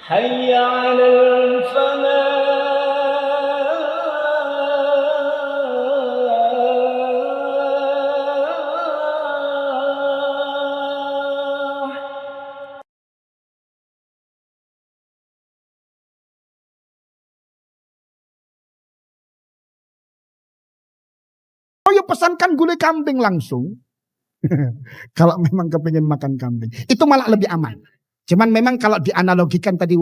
حي على الفلاح. Oh ya pesankan gulai kambing langsung. Kalau memang kepingin makan kambing. Itu malah lebih aman. Cuman memang kalau dianalogikan tadi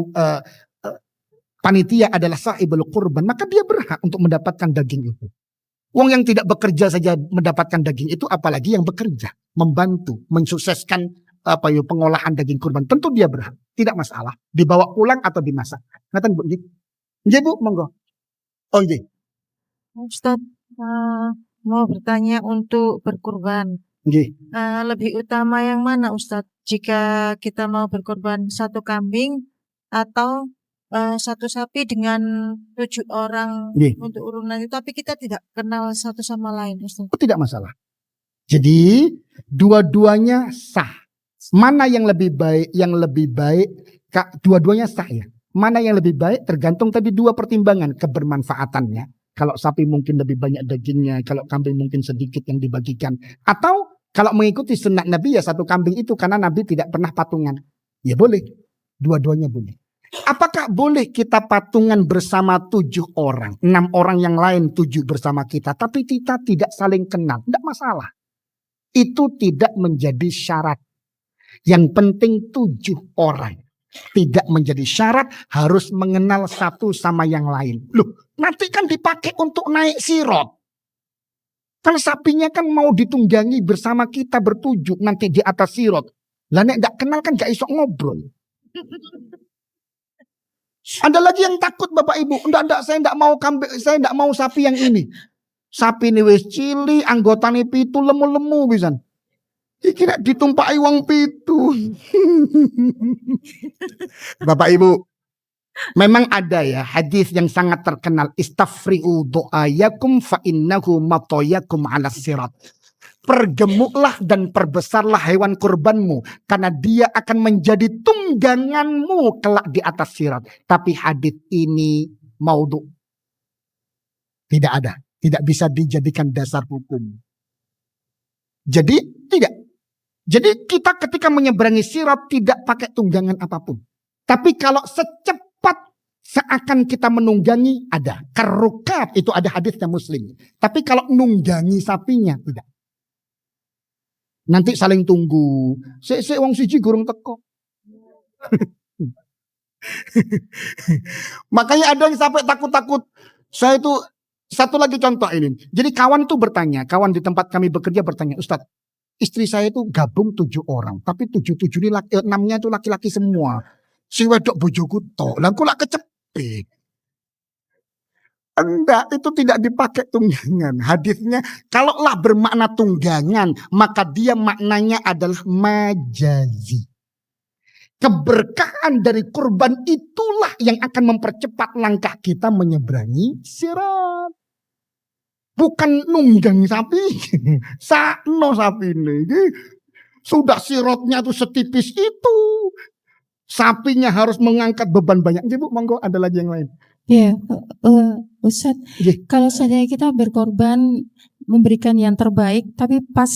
panitia adalah sahibul kurban, maka dia berhak untuk mendapatkan daging itu. Wong yang tidak bekerja saja mendapatkan daging itu, apalagi yang bekerja, membantu, mensukseskan pengolahan daging kurban. Tentu dia berhak, tidak masalah. Dibawa pulang atau dimasak. Ngatain Bu, nggih Bu, monggo. Oh nggih. Ustaz, mau bertanya untuk berkurban. Nggih. Lebih utama yang mana Ustaz? Jika kita mau berkorban satu kambing atau satu sapi dengan 7 orang untuk urunan itu, tapi kita tidak kenal satu sama lain, Ustaz. Tidak masalah. Jadi dua-duanya sah. Mana yang lebih baik? Yang lebih baik, dua-duanya sah ya. Mana yang lebih baik tergantung tadi dua pertimbangan kebermanfaatannya. Kalau sapi mungkin lebih banyak dagingnya, kalau kambing mungkin sedikit yang dibagikan. Atau kalau mengikuti sunnah Nabi ya satu kambing itu karena Nabi tidak pernah patungan. Ya boleh, dua-duanya boleh. Apakah boleh kita patungan bersama 7 orang, 6 orang yang lain 7 bersama kita, tapi kita tidak saling kenal? Tidak masalah. Itu tidak menjadi syarat. Yang penting 7 orang. Tidak menjadi syarat harus mengenal satu sama yang lain. Loh, nanti kan dipakai untuk naik sirot. Kan sapinya kan mau ditunggangi bersama kita bertujuh nanti di atas sirot. Lah nek nggak kenal kan gak iso ngobrol. Ada lagi yang takut Bapak Ibu. Enggak, saya enggak mau kambing, saya enggak mau sapi yang ini. Sapi ini wis cili, anggotane 7 lemu-lemu pisan. Iki nek ditumpaki wong 7. Bapak Ibu, memang ada ya hadis yang sangat terkenal, istafri'u du'ayakum fa innahu matoyakum 'ala sirat. Pergemuklah dan perbesarlah hewan kurbanmu karena dia akan menjadi tungganganmu kelak di atas sirat. Tapi hadis ini maudhu. Tidak ada, tidak bisa dijadikan dasar hukum. Jadi tidak. Jadi kita ketika menyeberangi sirat tidak pakai tunggangan apapun. Tapi kalau secepat seakan kita menunggangi ada. Karukat itu ada hadisnya Muslim. Tapi kalau nunggangi sapinya tidak. Nanti saling tunggu. Sik wong siji gurung teko. Makanya ada yang sampai takut-takut. Saya itu satu lagi contoh ini. Jadi kawan itu bertanya, kawan di tempat kami bekerja bertanya, Ustadz, istri saya itu gabung 7 orang, tapi 7 ini 6-nya itu laki-laki semua. Si wedok bojoku tok, lah kok lak kecepet. Enggak, itu tidak dipakai tunggangan. Hadisnya, kalaulah bermakna tunggangan, maka dia maknanya adalah majazi. Keberkahan dari kurban itulah yang akan mempercepat langkah kita menyeberangi sirat. Bukan nunggang sapi. Sakno sapi ini. Sudah sirotnya tuh setipis itu. Sapinya harus mengangkat beban banyak. Ibu, monggo ada lagi yang lain. Ya, Ustaz, kalau seandainya kita berkorban memberikan yang terbaik, tapi pas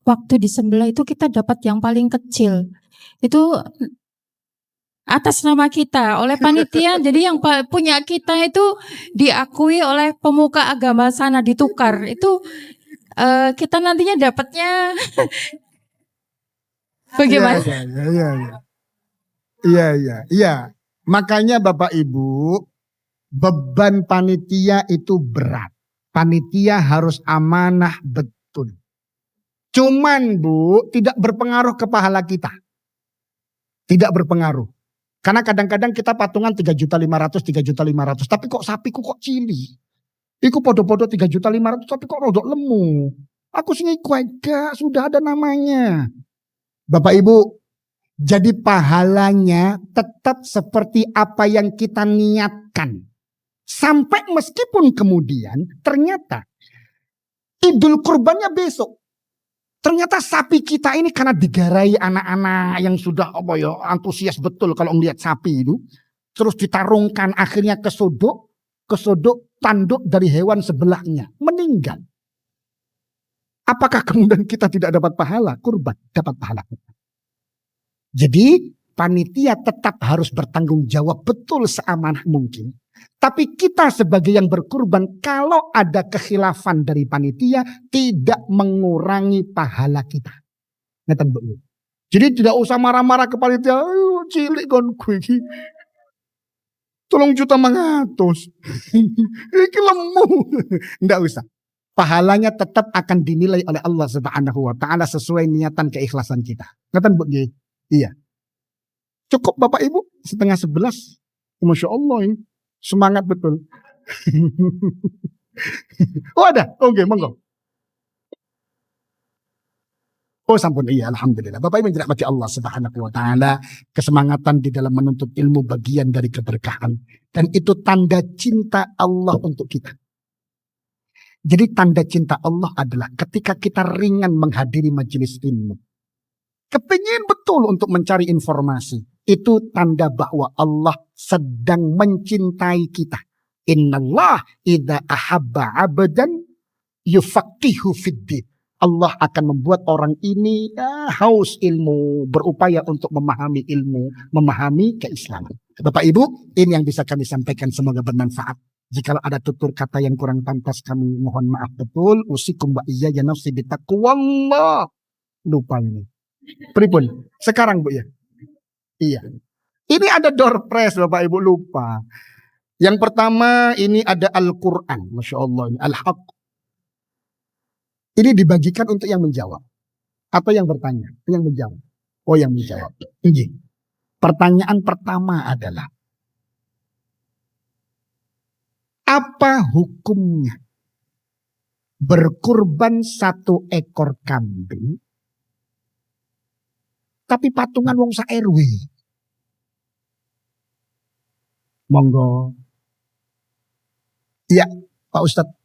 waktu disembelih itu kita dapat yang paling kecil, itu atas nama kita oleh panitia, jadi yang punya kita itu diakui oleh pemuka agama sana, ditukar, itu kita nantinya dapatnya bagaimana? Iya. Makanya Bapak Ibu, beban panitia itu berat. Panitia harus amanah betul. Cuman Bu, tidak berpengaruh ke pahala kita. Tidak berpengaruh. Karena kadang-kadang kita patungan 3.500.000, 3.500.000. Tapi kok sapiku kok cili. Iku podo-podo 3.500.000 tapi kok rodok lemu. Aku sing iku aja, sudah ada namanya. Bapak Ibu, jadi pahalanya tetap seperti apa yang kita niatkan. Sampai meskipun kemudian ternyata Idul Kurbannya besok. Ternyata sapi kita ini karena digarai anak-anak yang sudah antusias betul kalau melihat sapi itu. terus ditarungkan akhirnya kesodok tanduk dari hewan sebelahnya, meninggal. Apakah kemudian kita tidak dapat pahala kurban? Dapat pahala. Jadi panitia tetap harus bertanggung jawab betul seamanah mungkin. Tapi kita sebagai yang berkurban, kalau ada kekhilafan dari panitia, tidak mengurangi pahala kita. Ngeten, Bu. Jadi tidak usah marah-marah ke panitia, cilik kon kowe iki. 3.100.000. Iki lemu. Enggak usah. Pahalanya tetap akan dinilai oleh Allah Subhanahu wa taala sesuai niatan keikhlasan kita. Ngeten, Bu. Iya. Cukup Bapak Ibu 10:30. Masya Allah ini. Semangat betul. Oh ada? Oke, monggo. Oh sampun, iya alhamdulillah. Bapak Ibu yang dirahmati Allah Subhanahu wa taala, kesemangatan di dalam menuntut ilmu bagian dari keberkahan, dan itu tanda cinta Allah untuk kita. Jadi tanda cinta Allah adalah ketika kita ringan menghadiri majelis ilmu. Kepingin betul untuk mencari informasi. Itu tanda bahwa Allah sedang mencintai kita. Innallah idza ahabba 'abdan yufaqihu fiddin. Allah akan membuat orang ini haus ilmu, berupaya untuk memahami ilmu, memahami keislaman. Bapak Ibu, ini yang bisa kami sampaikan, semoga bermanfaat. Jika ada tutur kata yang kurang pantas, kami mohon maaf betul. Usikum wa iyya nafsi bitaqwallah. Lupa ini. Pripun? Sekarang Bu ya. Iya. Ini ada door prize Bapak Ibu, lupa. Yang pertama ini ada Al-Quran. Masya Allah. Al-Haq. Ini dibagikan untuk yang menjawab. Atau yang bertanya. Yang menjawab. Oh yang menjawab. Ini. Pertanyaan pertama adalah. Apa hukumnya berkurban 1 ekor kambing tapi patungan wong sak RW? Monggo. Iya, Pak Ustadz.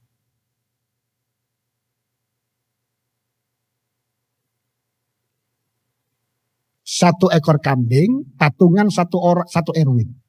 Satu ekor kambing, patungan satu RW.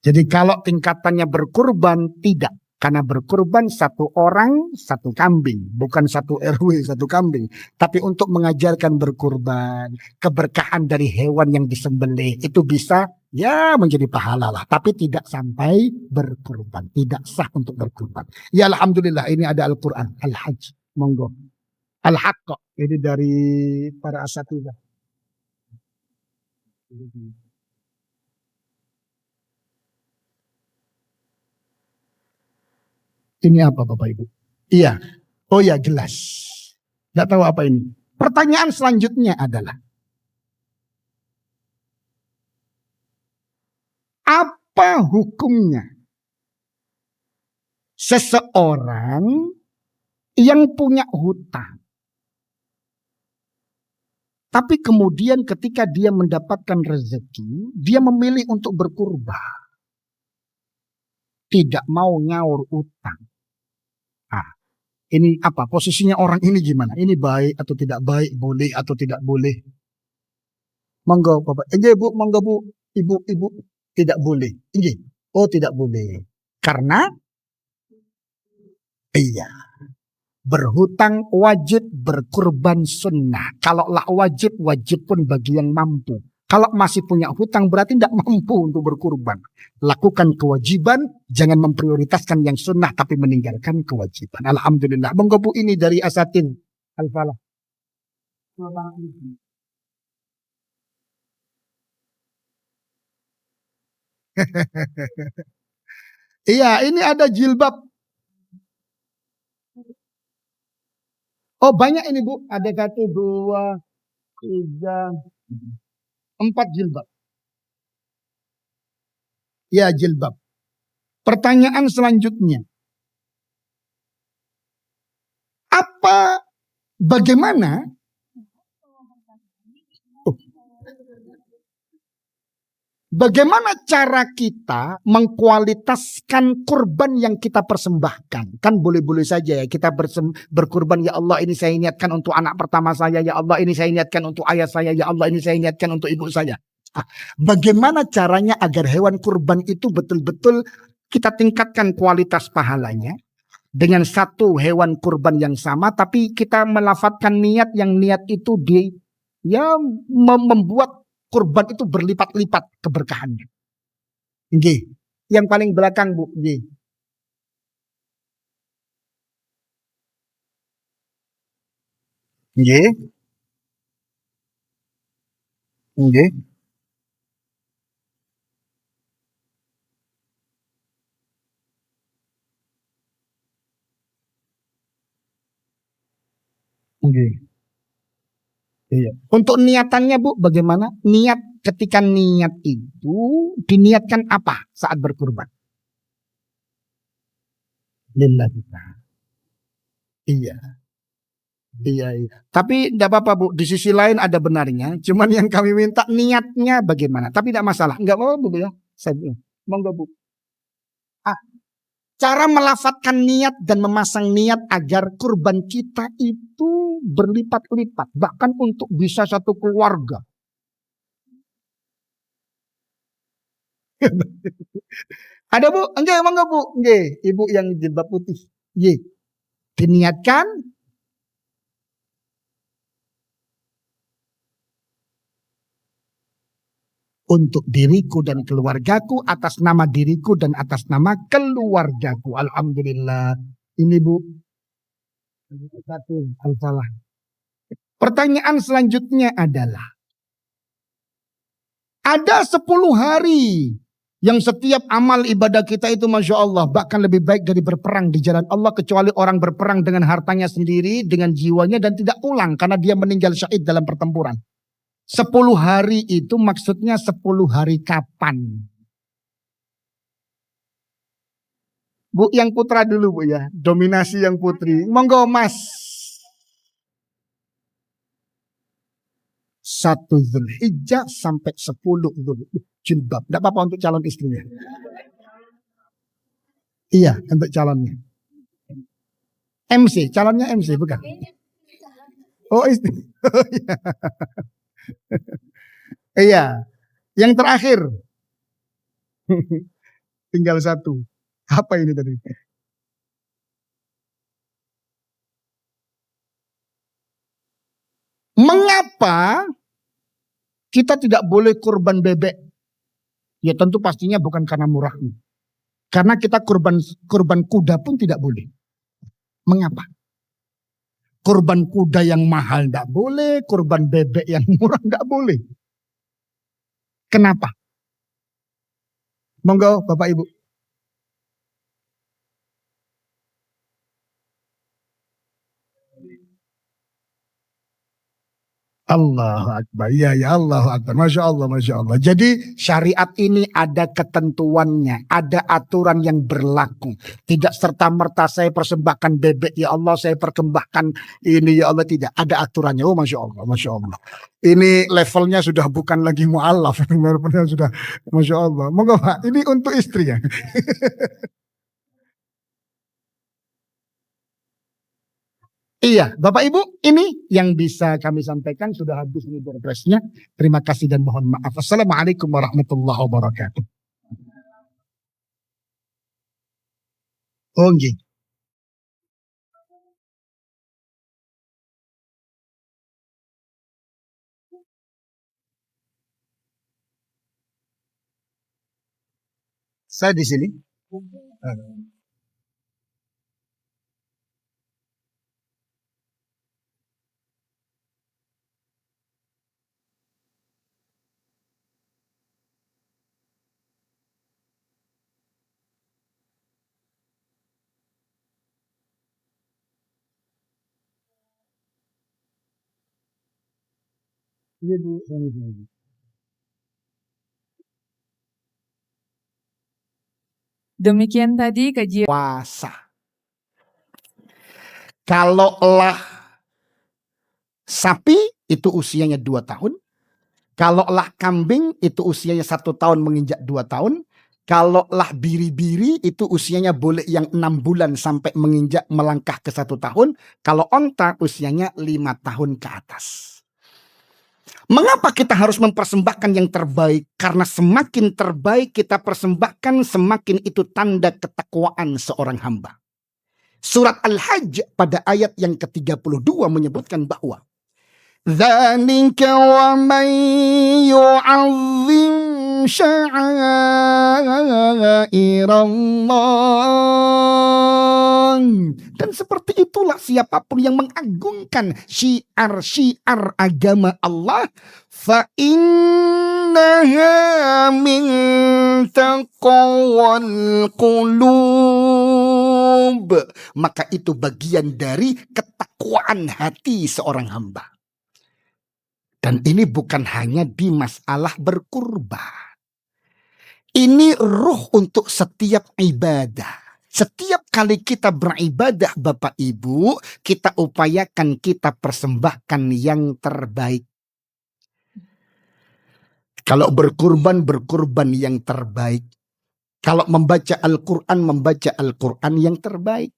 Jadi kalau tingkatannya berkurban, tidak. Karena berkurban 1 orang, 1 kambing. Bukan 1 RW, 1 kambing. Tapi untuk mengajarkan berkurban, keberkahan dari hewan yang disembelih, itu bisa ya menjadi pahala lah. Tapi tidak sampai berkurban. Tidak sah untuk berkurban. Ya alhamdulillah ini ada Al-Quran. Al-Hajj. Monggo. Al-Haqq. Ini dari para asatidzah. Ini apa Bapak Ibu? Iya. Oh ya jelas. Tidak tahu apa ini. Pertanyaan selanjutnya adalah. Apa hukumnya seseorang yang punya hutang. Tapi kemudian ketika dia mendapatkan rezeki, dia memilih untuk berkurban. Tidak mau nyaur utang. Ini apa? Posisinya orang ini gimana? Ini baik atau tidak baik? Boleh atau tidak boleh? Monggo Bapak. Enggak Bu, monggo Bu. Ibu. Tidak boleh. Enggak. Oh tidak boleh. Karena iya. Berhutang wajib, berkurban sunnah. Kalau lah wajib, wajib pun bagi yang mampu. Kalau masih punya hutang berarti tidak mampu untuk berkurban. Lakukan kewajiban, jangan memprioritaskan yang sunnah tapi meninggalkan kewajiban. Alhamdulillah. Monggo Bu, ini dari Asatin Al-Falah. Iya, ini ada jilbab. Oh banyak ini Bu, ada 1, 2, 3, 4 jilbab. Ya jilbab. Pertanyaan selanjutnya. Bagaimana? Bagaimana cara kita mengkualitaskan kurban yang kita persembahkan? Kan boleh-boleh saja ya kita berkurban, ya Allah ini saya niatkan untuk anak pertama saya, ya Allah ini saya niatkan untuk ayah saya, ya Allah ini saya niatkan untuk ibu saya. Bagaimana caranya agar hewan kurban itu betul-betul kita tingkatkan kualitas pahalanya dengan satu hewan kurban yang sama, tapi kita melafadzkan niat yang niat itu membuat kurban itu berlipat-lipat keberkahannya. Nggih. Yang paling belakang, Bu. Nggih. Nggih. Nggih. Nggih. Iya. Untuk niatannya, Bu, bagaimana? Niat, ketika niat itu diniatkan apa saat berkurban? Lillahi. Iya. Iya, iya. Tapi tidak apa-apa, Bu. Di sisi lain ada benarnya. Cuman yang kami minta niatnya bagaimana. Tapi tidak masalah. Enggak mau, Bu, ya. Saya bilang, monggo, Bu. Cara melafadzkan niat dan memasang niat agar kurban kita itu berlipat-lipat. Bahkan untuk bisa satu keluarga. Ada, Bu? Enggak, emang enggak, Bu? Enggak, Ibu yang jilbab putih. Ye. Diniatkan untuk diriku dan keluargaku, atas nama diriku dan atas nama keluargaku. Alhamdulillah. Ini, Bu. Satu, salah. Pertanyaan selanjutnya adalah, ada 10 hari yang setiap amal ibadah kita itu Masya Allah bahkan lebih baik dari berperang di jalan Allah, kecuali orang berperang dengan hartanya sendiri, dengan jiwanya dan tidak pulang karena dia meninggal syahid dalam pertempuran. 10 hari itu maksudnya 10 hari kapan? Bu, yang putra dulu, Bu, ya. Dominasi yang putri. Monggo, Mas. 1 Zulhijjah sampai 10 Jilbab. Tidak apa-apa untuk calon istrinya. Iya, untuk calonnya. MC, calonnya MC, bukan? Oh, istri. Oh, iya. Iya. Yang terakhir. Tinggal 1. Apa ini tadi? Mengapa kita tidak boleh kurban bebek? Ya tentu pastinya bukan karena murahnya. Karena kita kurban kuda pun tidak boleh. Mengapa? Kurban kuda yang mahal tidak boleh, kurban bebek yang murah tidak boleh. Kenapa? Monggo Bapak Ibu. Allahu Akbar. Ya, ya, Allahu Akbar. Masya Allah, Masya Allah. Jadi syariat ini ada ketentuannya. Ada aturan yang berlaku. Tidak serta-merta saya persembahkan bebek. Ya Allah, saya persembahkan ini. Ya Allah, tidak. Ada aturannya. Oh, Masya Allah, Masya Allah. Ini levelnya sudah bukan lagi mu'alaf. Sudah, Masya Allah. Monggo Pak, ini untuk istri ya. Iya, Bapak Ibu, ini yang bisa kami sampaikan. Sudah habis ini progresnya. Terima kasih dan mohon maaf. Assalamualaikum warahmatullahi wabarakatuh. Oh, nggih. Saya di sini. Demikian tadi kajian Puasa. Kalaulah sapi itu usianya 2 tahun. Kalaulah kambing itu usianya 1 tahun menginjak 2 tahun. Kalaulah biri-biri itu usianya boleh yang 6 bulan sampai menginjak melangkah ke 1 tahun. Kalau onta usianya 5 tahun ke atas. Mengapa kita harus mempersembahkan yang terbaik? Karena semakin terbaik kita persembahkan, semakin itu tanda ketakwaan seorang hamba. Surat Al-Hajj pada ayat yang ke-32 menyebutkan bahwa dzalika wa man yu'azzim sya'airallah. Dan seperti itulah siapapun yang mengagungkan syiar-syiar agama Allah, fa innaha min taqwal qulub, maka itu bagian dari ketakwaan hati seorang hamba. Dan ini bukan hanya di masalah berkurban. Ini ruh untuk setiap ibadah. Setiap kali kita beribadah Bapak Ibu, kita upayakan kita persembahkan yang terbaik. Kalau berkurban, berkurban yang terbaik. Kalau membaca Al-Quran yang terbaik.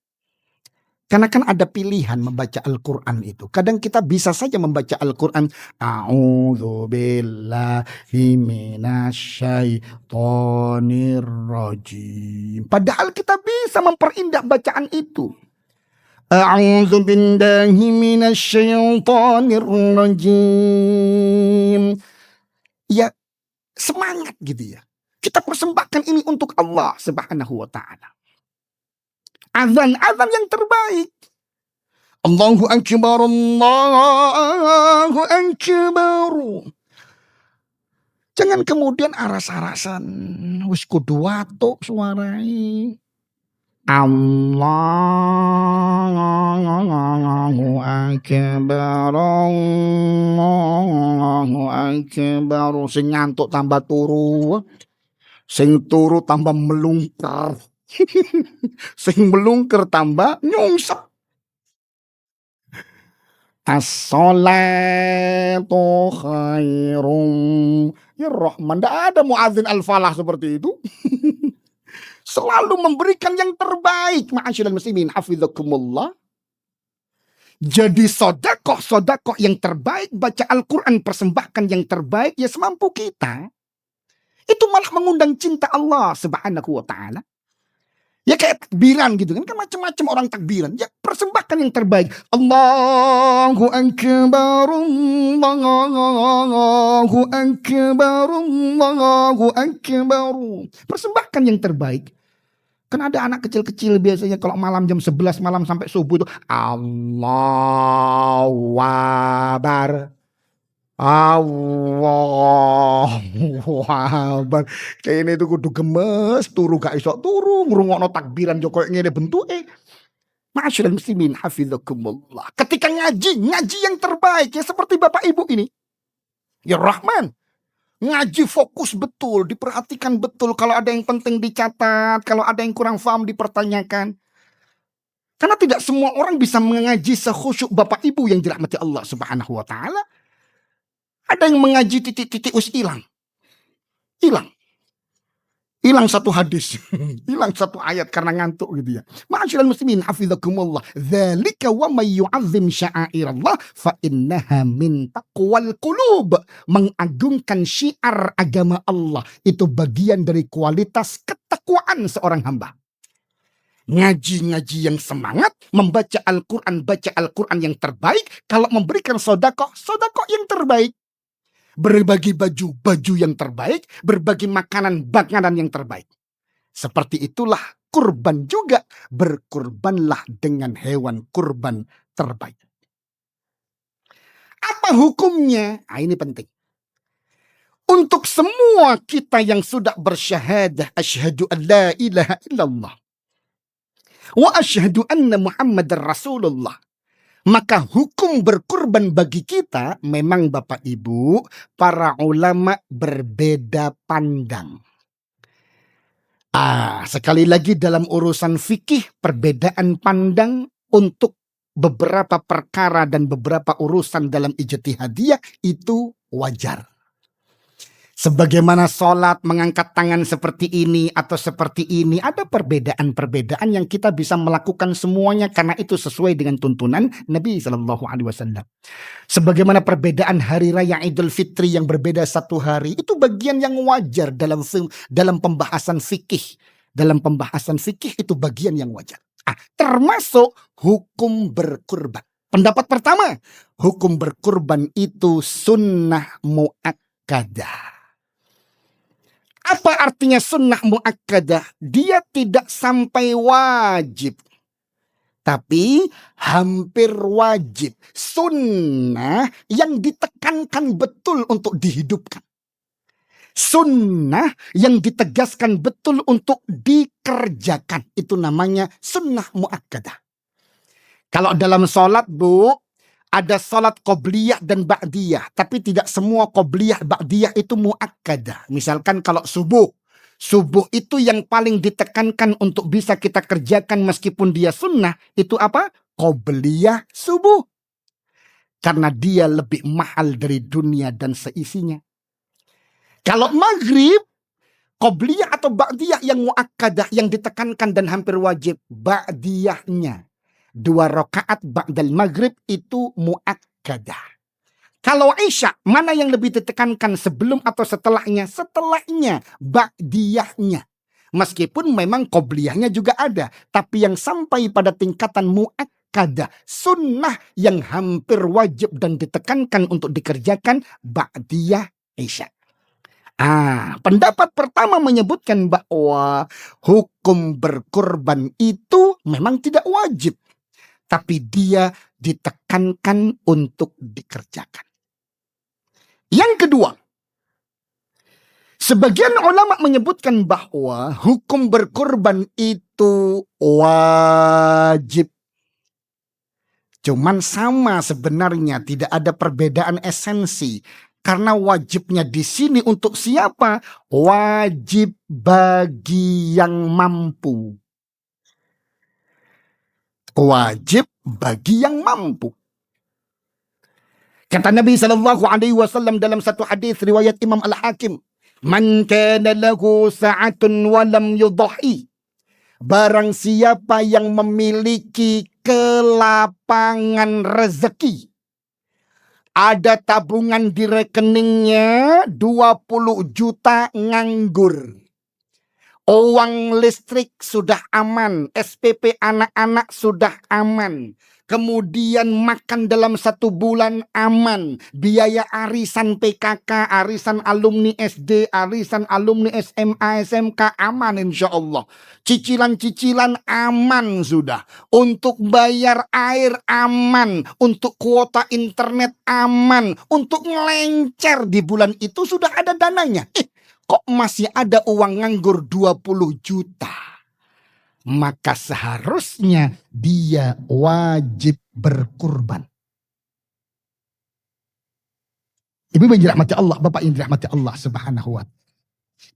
Karena kan ada pilihan membaca Al-Quran itu. Kadang kita bisa saja membaca Al-Quran. A'udzubillahi minasyaitonirrajim. Padahal kita bisa memperindah bacaan itu. A'udzubillahi minasyaitonirrajim. Ya, semangat gitu ya. Kita persembahkan ini untuk Allah Subhanahu wa ta'ala. Azan-azan yang terbaik. Allahu Akbar, Allahu Akbar. Jangan kemudian aras-arasan. Wis kudu watuk suarai. Allahu Akbar, Allahu Akbar. Sing ngantuk tambah turu. Sing turu tambah melungker. Sing melungker tambah nyungsep. As-salatu khairum. Ya Rahman, tidak ada muadzin al-falah seperti itu. Selalu memberikan yang terbaik. Ma'asyiral muslimin, hafizakumullah. Jadi sodakoh yang terbaik, baca Al-Quran, persembahkan yang terbaik, ya semampu kita. Itu malah mengundang cinta Allah Subhanahu wa ta'ala. Ya kayak takbiran gitu kan macam-macam orang takbiran. Ya persembahkan yang terbaik. Allahu Akbar, Allahu Akbar, Allahu Akbar. Persembahkan yang terbaik. Kan ada anak kecil-kecil biasanya kalau malam jam 11 malam sampai subuh itu Allahu Akbar. Allahu Akbar. Kayaknya itu kudu gemes, turu gak iso turu, ngrungokno takbiran Joko ngene bentuke. Ma'asyiral muslimin hafizakumullah. Ketika ngaji yang terbaik ya seperti Bapak Ibu ini. Ya Rahman. Ngaji fokus betul, diperhatikan betul, kalau ada yang penting dicatat, kalau ada yang kurang paham dipertanyakan. Karena tidak semua orang bisa mengaji sekhusyuk Bapak Ibu yang dirahmati Allah Subhanahu wa taala. Ada yang mengaji titik-titik hilang. Hilang satu hadis. Hilang satu ayat karena ngantuk gitu ya. Ma'asyiral muslimin hafizakumullah. Dzalika wa may yu'azzim sya'airallah fa innaha min taqwal qulub. Mengagungkan syiar agama Allah. Itu bagian dari kualitas ketakwaan seorang hamba. Ngaji yang semangat. Membaca Al-Quran, baca Al-Quran yang terbaik. Kalau memberikan sodakoh yang terbaik. Berbagi baju yang terbaik, berbagi makanan yang terbaik. Seperti itulah kurban juga, berkurbanlah dengan hewan kurban terbaik. Apa hukumnya? Ini penting. Untuk semua kita yang sudah bersyahadah, asyhadu an la ilaha illallah wa asyhadu anna Muhammadar Rasulullah. Maka hukum berkurban bagi kita memang Bapak Ibu, para ulama berbeda pandang. Sekali lagi dalam urusan fikih perbedaan pandang untuk beberapa perkara dan beberapa urusan dalam ijtihadiyah itu wajar. Sebagaimana sholat mengangkat tangan seperti ini atau seperti ini, ada perbedaan-perbedaan yang kita bisa melakukan semuanya karena itu sesuai dengan tuntunan Nabi Shallallahu Alaihi Wasallam. Sebagaimana perbedaan hari raya Idul Fitri yang berbeda satu hari, itu bagian yang wajar dalam pembahasan fikih. Dalam pembahasan fikih itu bagian yang wajar. Termasuk hukum berkurban. Pendapat pertama, hukum berkurban itu sunnah muakkadah. Apa artinya sunnah muakkadah? Dia tidak sampai wajib, tapi hampir wajib. Sunnah yang ditekankan betul untuk dihidupkan. Sunnah yang ditegaskan betul untuk dikerjakan. Itu namanya sunnah muakkadah. Kalau dalam sholat, Bu, ada sholat qobliyah dan ba'diyah. Tapi tidak semua qobliyah ba'diyah itu muakkadah. Misalkan kalau subuh. Subuh itu yang paling ditekankan untuk bisa kita kerjakan meskipun dia sunnah. Itu apa? Qobliyah subuh. Karena dia lebih mahal dari dunia dan seisinya. Kalau maghrib, qobliyah atau ba'diyah yang muakkadah, yang ditekankan dan hampir wajib. Ba'diyahnya. 2 rakaat ba'dal maghrib itu muakkadah. Kalau Isya, mana yang lebih ditekankan sebelum atau setelahnya? Setelahnya, ba'diyahnya. Meskipun memang qobliyahnya juga ada. Tapi yang sampai pada tingkatan muakkadah, sunnah yang hampir wajib dan ditekankan untuk dikerjakan, ba'diyah Isya. Pendapat pertama menyebutkan bahwa hukum berkurban itu memang tidak wajib. Tapi dia ditekankan untuk dikerjakan. Yang kedua, sebagian ulama menyebutkan bahwa hukum berkurban itu wajib. Cuman sama sebenarnya, tidak ada perbedaan esensi. Karena wajibnya di sini untuk siapa? Wajib bagi yang mampu. Wajib bagi yang mampu. Kata Nabi SAW dalam satu hadis riwayat Imam Al-Hakim, "Man kana lahu sa'atun wa lam yudhi." Barang siapa yang memiliki kelapangan rezeki, ada tabungan di rekeningnya 20 juta nganggur. Uang listrik sudah aman, SPP anak-anak sudah aman. Kemudian makan dalam 1 bulan aman. Biaya arisan PKK, arisan alumni SD, arisan alumni SMA, SMK aman insya Allah. Cicilan-cicilan aman sudah. Untuk bayar air aman. Untuk kuota internet aman. Untuk ngelencer di bulan itu sudah ada dananya. Kok masih ada uang nganggur 20 juta? Maka seharusnya dia wajib berkurban. Ibu yang dirahmati Allah, Bapak yang dirahmati Allah Subhanahu wa ta'ala.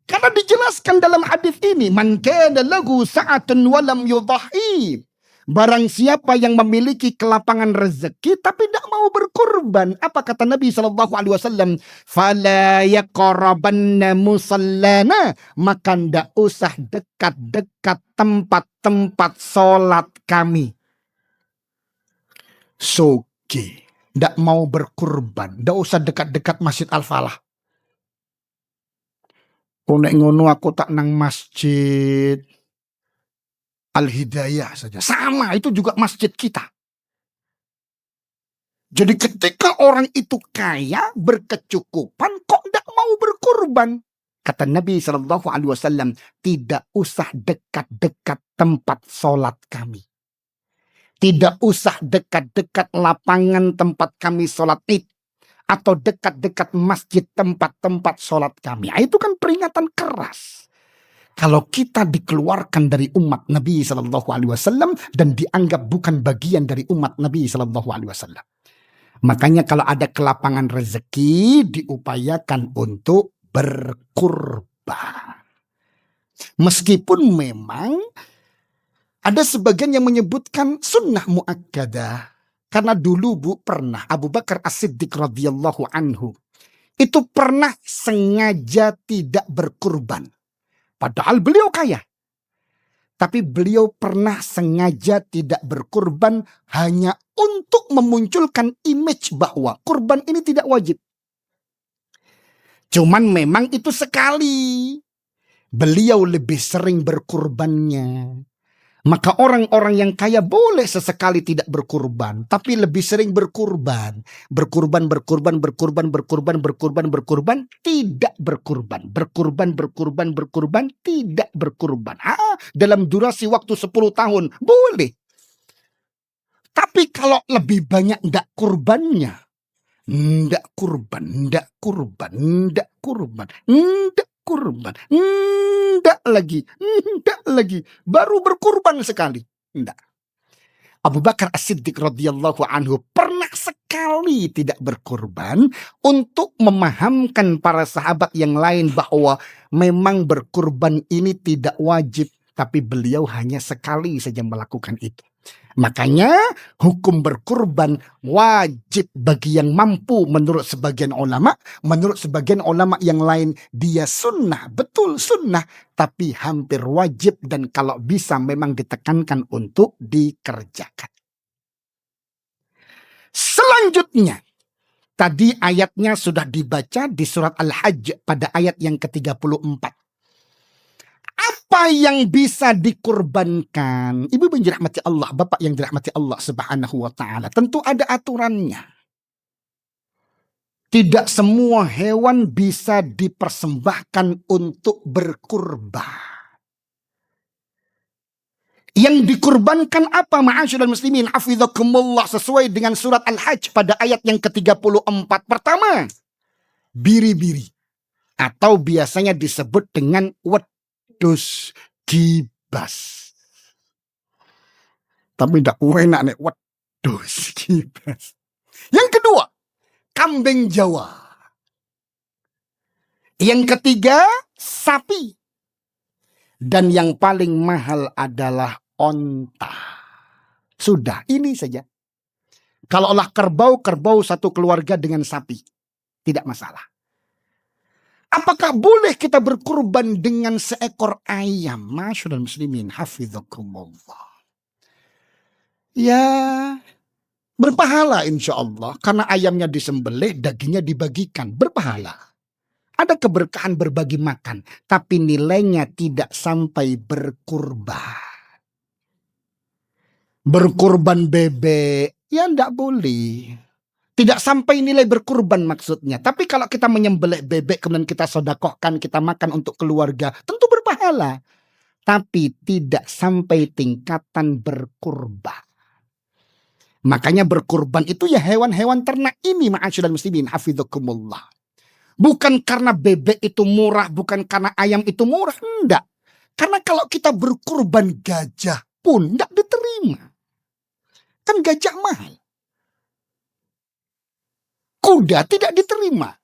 Karena dijelaskan dalam hadis ini, man kana lahu sa'atun wa lam yudhi. Barang siapa yang memiliki kelapangan rezeki tapi tidak mau berkurban, apa kata Nabi SAW? Fala yaqrabanna musallana, maka tidak usah dekat-dekat tempat-tempat sholat kami. Soge, tidak mau berkurban, tidak usah dekat-dekat Masjid Al-Falah. Konek ngono aku tak nang masjid Al-Hidayah saja. Sama, itu juga masjid kita. Jadi ketika orang itu kaya, berkecukupan, kok tidak mau berkurban? Kata Nabi SAW, tidak usah dekat-dekat tempat sholat kami. Tidak usah dekat-dekat lapangan tempat kami sholat id. Atau dekat-dekat masjid tempat-tempat sholat kami. Itu kan peringatan keras. Kalau kita dikeluarkan dari umat Nabi SAW dan dianggap bukan bagian dari umat Nabi SAW. Makanya kalau ada kelapangan rezeki, diupayakan untuk berkurban. Meskipun memang ada sebagian yang menyebutkan sunnah muakkadah. Karena dulu, Bu, pernah Abu Bakar As-Siddiq radhiyallahu anhu itu pernah sengaja tidak berkurban. Padahal beliau kaya. Tapi beliau pernah sengaja tidak berkurban hanya untuk memunculkan image bahwa kurban ini tidak wajib. Cuman memang itu sekali. Beliau lebih sering berkurbannya. Maka orang-orang yang kaya boleh sesekali tidak berkurban, tapi lebih sering berkurban. Berkurban, tidak berkurban. Berkurban, tidak berkurban. Dalam durasi waktu 10 tahun, boleh. Tapi kalau lebih banyak ndak kurbannya, ndak kurban, ndak lagi, baru berkurban sekali. Ndak. Abu Bakar As-Siddiq radhiyallahu anhu pernah sekali tidak berkurban untuk memahamkan para sahabat yang lain bahwa memang berkurban ini tidak wajib, tapi beliau hanya sekali saja melakukan itu. Makanya hukum berkurban wajib bagi yang mampu menurut sebagian ulama. Menurut sebagian ulama yang lain dia sunnah. Betul sunnah. Tapi hampir wajib dan kalau bisa memang ditekankan untuk dikerjakan. Selanjutnya. Tadi ayatnya sudah dibaca di surat Al-Hajj pada ayat yang ke-34. Apa yang bisa dikurbankan? Ibu yang dirahmati Allah, bapak yang dirahmati Allah subhanahu wa ta'ala. Tentu ada aturannya. Tidak semua hewan bisa dipersembahkan untuk berkurban. Yang dikurbankan apa ma'asyiral muslimin? Hafidhakumullah sesuai dengan surat Al-Hajj pada ayat yang ke-34. Pertama, biri-biri. Atau biasanya disebut dengan wedus gibas. Tapi tidak enak nih wedus gibas. Yang kedua, kambing Jawa. Yang ketiga, sapi. Dan yang paling mahal adalah onta. Sudah, ini saja. Kalau olah kerbau satu keluarga dengan sapi. Tidak masalah. Apakah boleh kita berkurban dengan seekor ayam? Masyaallah muslimin, hafidhakumullah. Ya, berpahala insya Allah. Karena ayamnya disembelih, dagingnya dibagikan. Berpahala. Ada keberkahan berbagi makan. Tapi nilainya tidak sampai berkurban. Berkurban bebek, ya enggak boleh. Tidak sampai nilai berkurban maksudnya. Tapi kalau kita menyembelih bebek kemudian kita sedekahkan, kita makan untuk keluarga, tentu berpahala. Tapi tidak sampai tingkatan berkurban. Makanya berkurban itu ya hewan-hewan ternak ini ma'asyiral muslimin hafidhakumullah. Bukan karena bebek itu murah, bukan karena ayam itu murah, enggak. Karena kalau kita berkurban gajah pun enggak diterima. Kan gajah mahal. Kuda tidak diterima.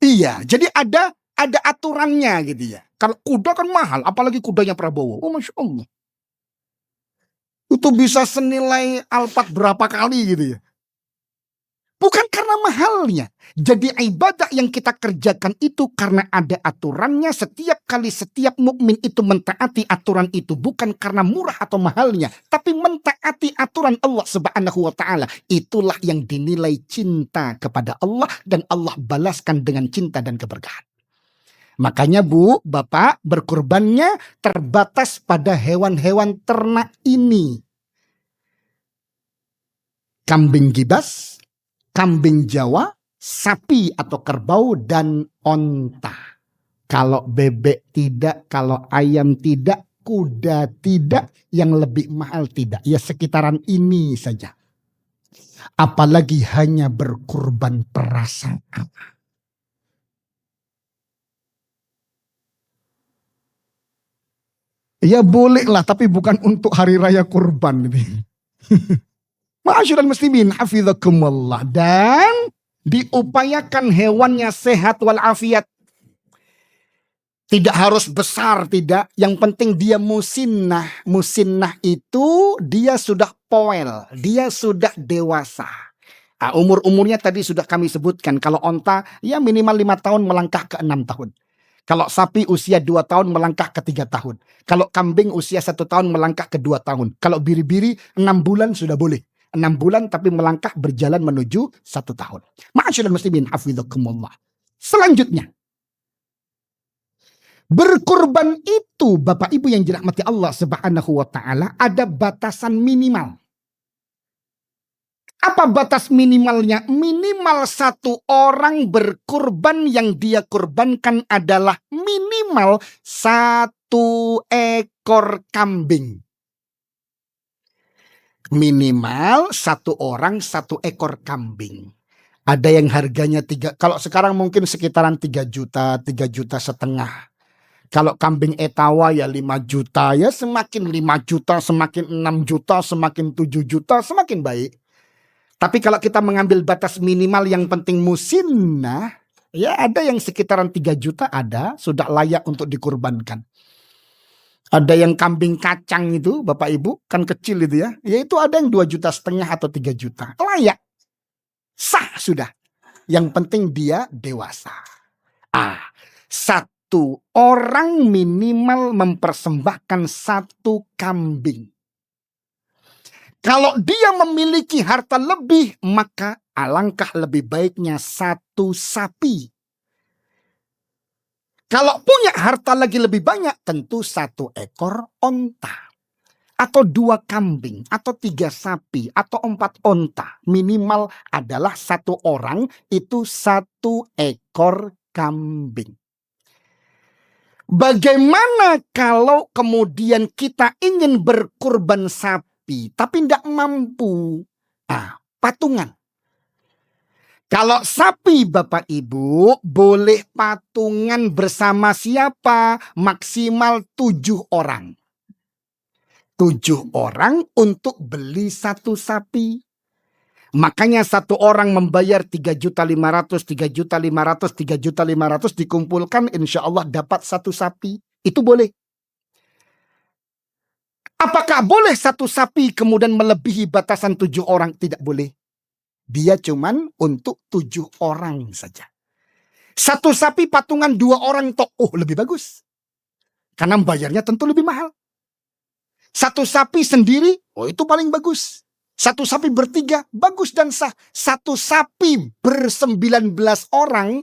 Iya, jadi ada aturannya gitu ya. Kalau kuda kan mahal, apalagi kudanya Prabowo. Oh Masya Allah. Itu bisa senilai Alphard berapa kali gitu ya. Bukan karena mahalnya. Jadi ibadah yang kita kerjakan itu karena ada aturannya. Setiap kali setiap mukmin itu mentaati aturan itu. Bukan karena murah atau mahalnya. Tapi mentaati aturan Allah subhanahu wa ta'ala. Itulah yang dinilai cinta kepada Allah. Dan Allah balaskan dengan cinta dan keberkahan. Makanya bu, bapak berkurbannya terbatas pada hewan-hewan ternak ini. Kambing gibas, kambing Jawa, sapi atau kerbau, dan onta. Kalau bebek tidak, kalau ayam tidak, kuda tidak, yang lebih mahal tidak. Ya sekitaran ini saja. Apalagi hanya berkurban perasaan. Ya boleh lah, tapi bukan untuk hari raya kurban. Ma'asyiral muslimin, hafidhakumullah. Dan diupayakan hewannya sehat walafiat. Tidak harus besar, tidak. Yang penting dia musinnah. Musinnah itu dia sudah poel, dia sudah dewasa. Umur-umurnya tadi sudah kami sebutkan. Kalau onta ya minimal 5 tahun melangkah ke 6 tahun. Kalau sapi usia 2 tahun melangkah ke 3 tahun. Kalau kambing usia 1 tahun melangkah ke 2 tahun. Kalau biri-biri 6 bulan sudah boleh. 6 bulan tapi melangkah berjalan menuju 1 tahun. Ma'asyiral muslimin hafizakumullah. Selanjutnya, berkurban itu Bapak Ibu yang dirahmati Allah Subhanahu wa taala ada batasan minimal. Apa batas minimalnya? Minimal 1 orang berkurban yang dia kurbankan adalah minimal 1 ekor kambing. Minimal 1 orang 1 ekor kambing. Ada yang harganya 3, kalau sekarang mungkin sekitaran 3 juta, 3 juta setengah. Kalau kambing etawa ya 5 juta, ya semakin 5 juta, semakin 6 juta, semakin 7 juta, semakin baik. Tapi kalau kita mengambil batas minimal yang penting musinah, ya ada yang sekitaran 3 juta ada, sudah layak untuk dikurbankan. Ada yang kambing kacang itu Bapak Ibu, kan kecil itu ya. Ya itu ada yang 2,5 juta atau 3 juta. Layak. Sah sudah. Yang penting dia dewasa. 1 orang minimal mempersembahkan 1 kambing. Kalau dia memiliki harta lebih, maka alangkah lebih baiknya 1 sapi. Kalau punya harta lagi lebih banyak, tentu 1 ekor onta. Atau 2 kambing, atau 3 sapi, atau 4 onta. Minimal adalah 1 orang, itu 1 ekor kambing. Bagaimana kalau kemudian kita ingin berkurban sapi, tapi tidak mampu? Patungan. Kalau sapi Bapak Ibu, boleh patungan bersama siapa? Maksimal 7 orang. 7 orang untuk beli 1 sapi. Makanya 1 orang membayar 3.500.000, 3.500.000, 3.500.000 dikumpulkan, insya Allah dapat 1 sapi. Itu boleh. Apakah boleh 1 sapi kemudian melebihi batasan 7 orang? Tidak boleh. Dia cuman untuk 7 orang saja. 1 sapi patungan 2 orang tok. Lebih bagus. Karena bayarnya tentu lebih mahal. 1 sapi sendiri, itu paling bagus. 1 sapi ber-3, bagus dan sah. 1 sapi ber-19 orang,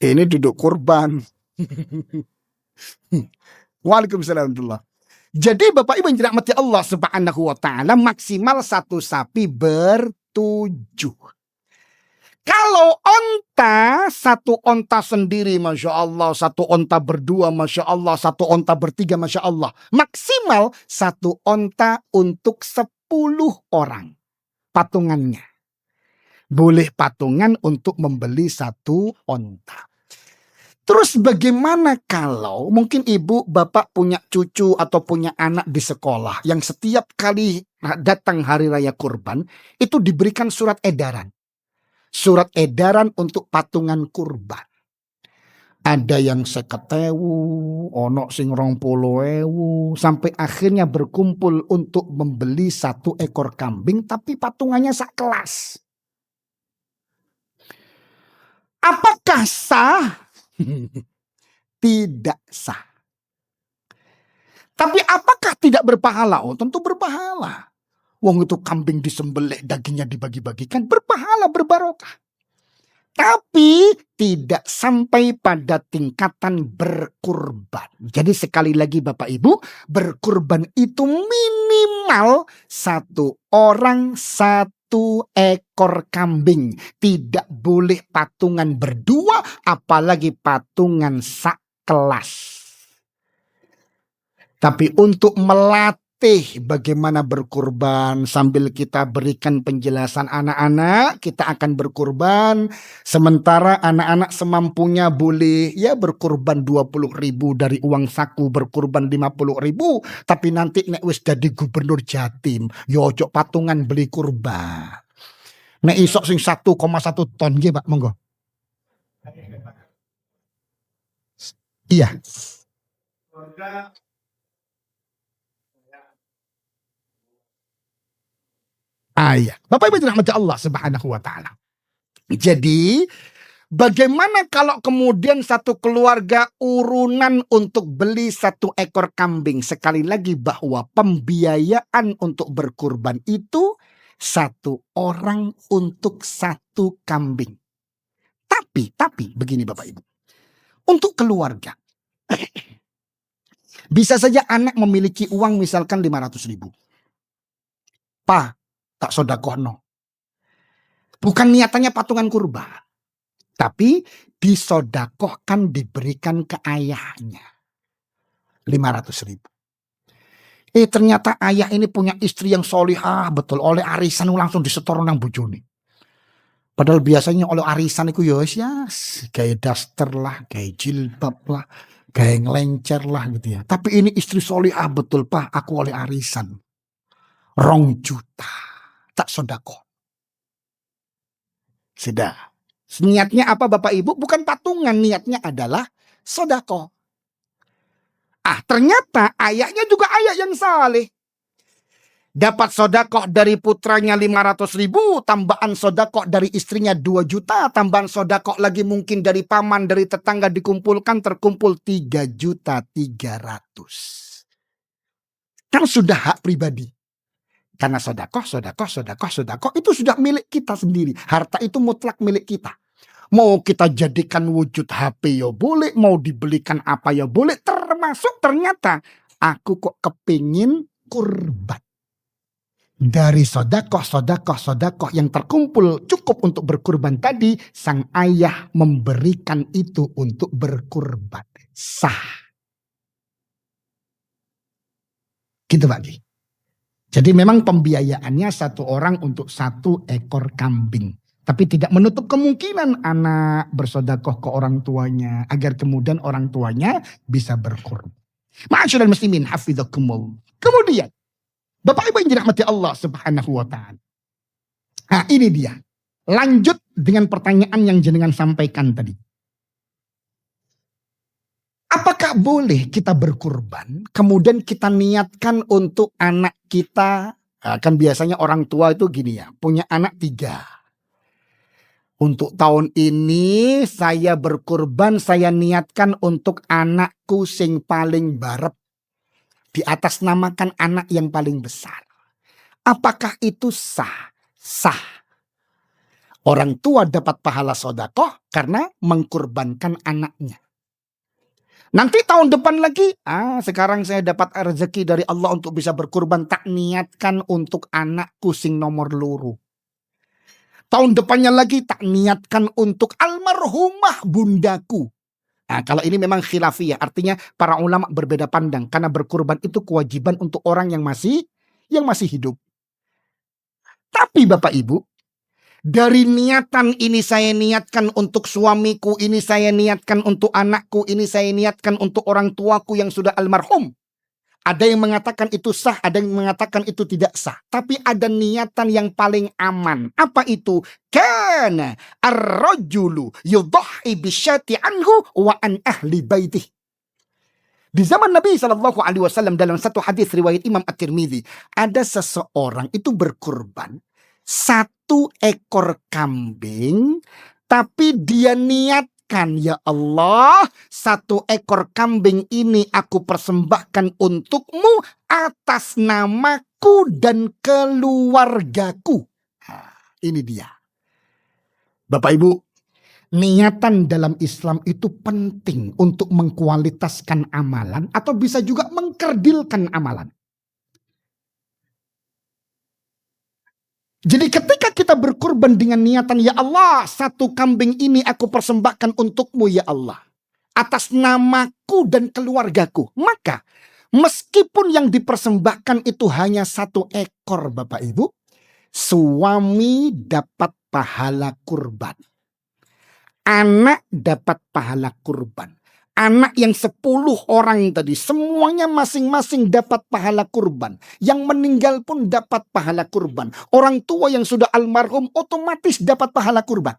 ini duduk kurban. Waalaikumsalam warahmatullahi. Jadi Bapak Ibu yang dirahmati Allah Subhanahu wa taala, maksimal 1 sapi ber-7. Kalau onta, 1 onta sendiri Masya Allah, 1 onta ber-2 Masya Allah, 1 onta ber-3 Masya Allah. Maksimal 1 onta untuk 10 orang patungannya. Boleh patungan untuk membeli 1 onta. Terus bagaimana kalau mungkin ibu bapak punya cucu atau punya anak di sekolah yang setiap kali datang hari raya kurban itu diberikan surat edaran. Surat edaran untuk patungan kurban. Ada yang 50.000, ono sing 20.000, sampai akhirnya berkumpul untuk membeli 1 ekor kambing, tapi patungannya sak kelas. Apakah sah? Tidak sah. Tapi apakah tidak berpahala? Tentu berpahala. Wong itu kambing disembelih, dagingnya dibagi-bagikan, berpahala, berbarokah. Tapi tidak sampai pada tingkatan berkurban. Jadi sekali lagi Bapak Ibu, berkurban itu minimal 1 orang 1 ekor kambing. Tidak boleh patungan ber-2, apalagi patungan sak kelas. Tapi untuk melatih bagaimana berkurban sambil kita berikan penjelasan anak-anak, kita akan berkurban. Sementara anak-anak semampunya boleh ya berkurban 20.000 dari uang saku, berkurban 50.000. Tapi nanti nek wis jadi gubernur Jatim, yo ojo patungan beli kurban. Nek isok sing 1,1 ton nggih Pak, monggo. Iya. Iya. Bapak Ibu dirahmati Allah Subhanahu wa taala. Jadi, bagaimana kalau kemudian satu keluarga urunan untuk beli 1 ekor kambing? Sekali lagi bahwa pembiayaan untuk berkurban itu 1 orang untuk 1 kambing. Tapi begini Bapak Ibu. Untuk keluarga. Bisa saja anak memiliki uang misalkan 500.000. Pa, tak sodakohno. Bukan niatannya patungan kurban. Tapi disodakohkan, diberikan ke ayahnya. 500.000. Ternyata ayah ini punya istri yang solihah betul. Oleh arisan langsung disetor nang bojone. Padahal biasanya oleh arisan itu ya kayak daster lah, kayak jilbab lah, kayak ngelencer lah gitu ya. Tapi ini istri solihah betul Pak, aku oleh arisan 2 juta. Tak sodako. Sudah. Niatnya apa Bapak Ibu? Bukan patungan, niatnya adalah sodako. Ternyata ayahnya juga ayah yang saleh. Dapat sodakoh dari putranya 500.000, tambahan sodakoh dari istrinya 2 juta, tambahan sodakoh lagi mungkin dari paman, dari tetangga dikumpulkan, terkumpul 3.300.000. Kan sudah hak pribadi. Karena sodakoh itu sudah milik kita sendiri. Harta itu mutlak milik kita. Mau kita jadikan wujud HP ya boleh, mau dibelikan apa ya boleh, termasuk ternyata aku kok kepingin kurban. Dari sodakoh yang terkumpul cukup untuk berkurban tadi, sang ayah memberikan itu untuk berkurban. Sah. Gitu Pak Ki. Jadi memang pembiayaannya 1 orang untuk 1 ekor kambing. Tapi tidak menutup kemungkinan anak bersodakoh ke orang tuanya. Agar kemudian orang tuanya bisa berkurban. Ma'asyiral muslimin hafizakumullah. Kemudian. Bapak Ibu yang dirahmati Allah Subhanahu wa taala. Ini dia. Lanjut dengan pertanyaan yang jenengan sampaikan tadi. Apakah boleh kita berkurban kemudian kita niatkan untuk anak kita? Kan biasanya orang tua itu gini ya, punya anak 3. Untuk tahun ini saya berkurban, saya niatkan untuk anakku sing paling barep. Di atas namakan anak yang paling besar. Apakah itu sah? Sah. Orang tua dapat pahala sodakoh karena mengkurbankan anaknya. Nanti tahun depan lagi, sekarang saya dapat rezeki dari Allah untuk bisa berkurban, tak niatkan untuk anakku sing nomor loro. Tahun depannya lagi tak niatkan untuk almarhumah bundaku. Kalau ini memang khilafiyah, artinya para ulama berbeda pandang. Karena berkurban itu kewajiban untuk orang yang masih hidup. Tapi Bapak Ibu, dari niatan ini saya niatkan untuk suamiku, ini saya niatkan untuk anakku, ini saya niatkan untuk orang tuaku yang sudah almarhum. Ada yang mengatakan itu sah, ada yang mengatakan itu tidak sah. Tapi ada niatan yang paling aman. Apa itu? Kana ar-rajulu yudhahi bisyati anhu wa an ahli baitih. Di zaman Nabi SAW dalam satu hadis riwayat Imam At-Tirmidzi, ada seseorang itu berkurban 1 ekor kambing, tapi dia niat, ya Allah, 1 ekor kambing ini aku persembahkan untukmu atas namaku dan keluargaku. Ini dia. Bapak Ibu, niatan dalam Islam itu penting untuk mengkualitaskan amalan atau bisa juga mengkerdilkan amalan. Jadi ketika kita berkurban dengan niatan, ya Allah, 1 kambing ini aku persembahkan untukmu ya Allah. Atas namaku dan keluargaku. Maka meskipun yang dipersembahkan itu hanya 1 ekor Bapak Ibu. Suami dapat pahala kurban. Anak dapat pahala kurban. Anak yang 10 orang tadi, semuanya masing-masing dapat pahala kurban. Yang meninggal pun dapat pahala kurban. Orang tua yang sudah almarhum otomatis dapat pahala kurban.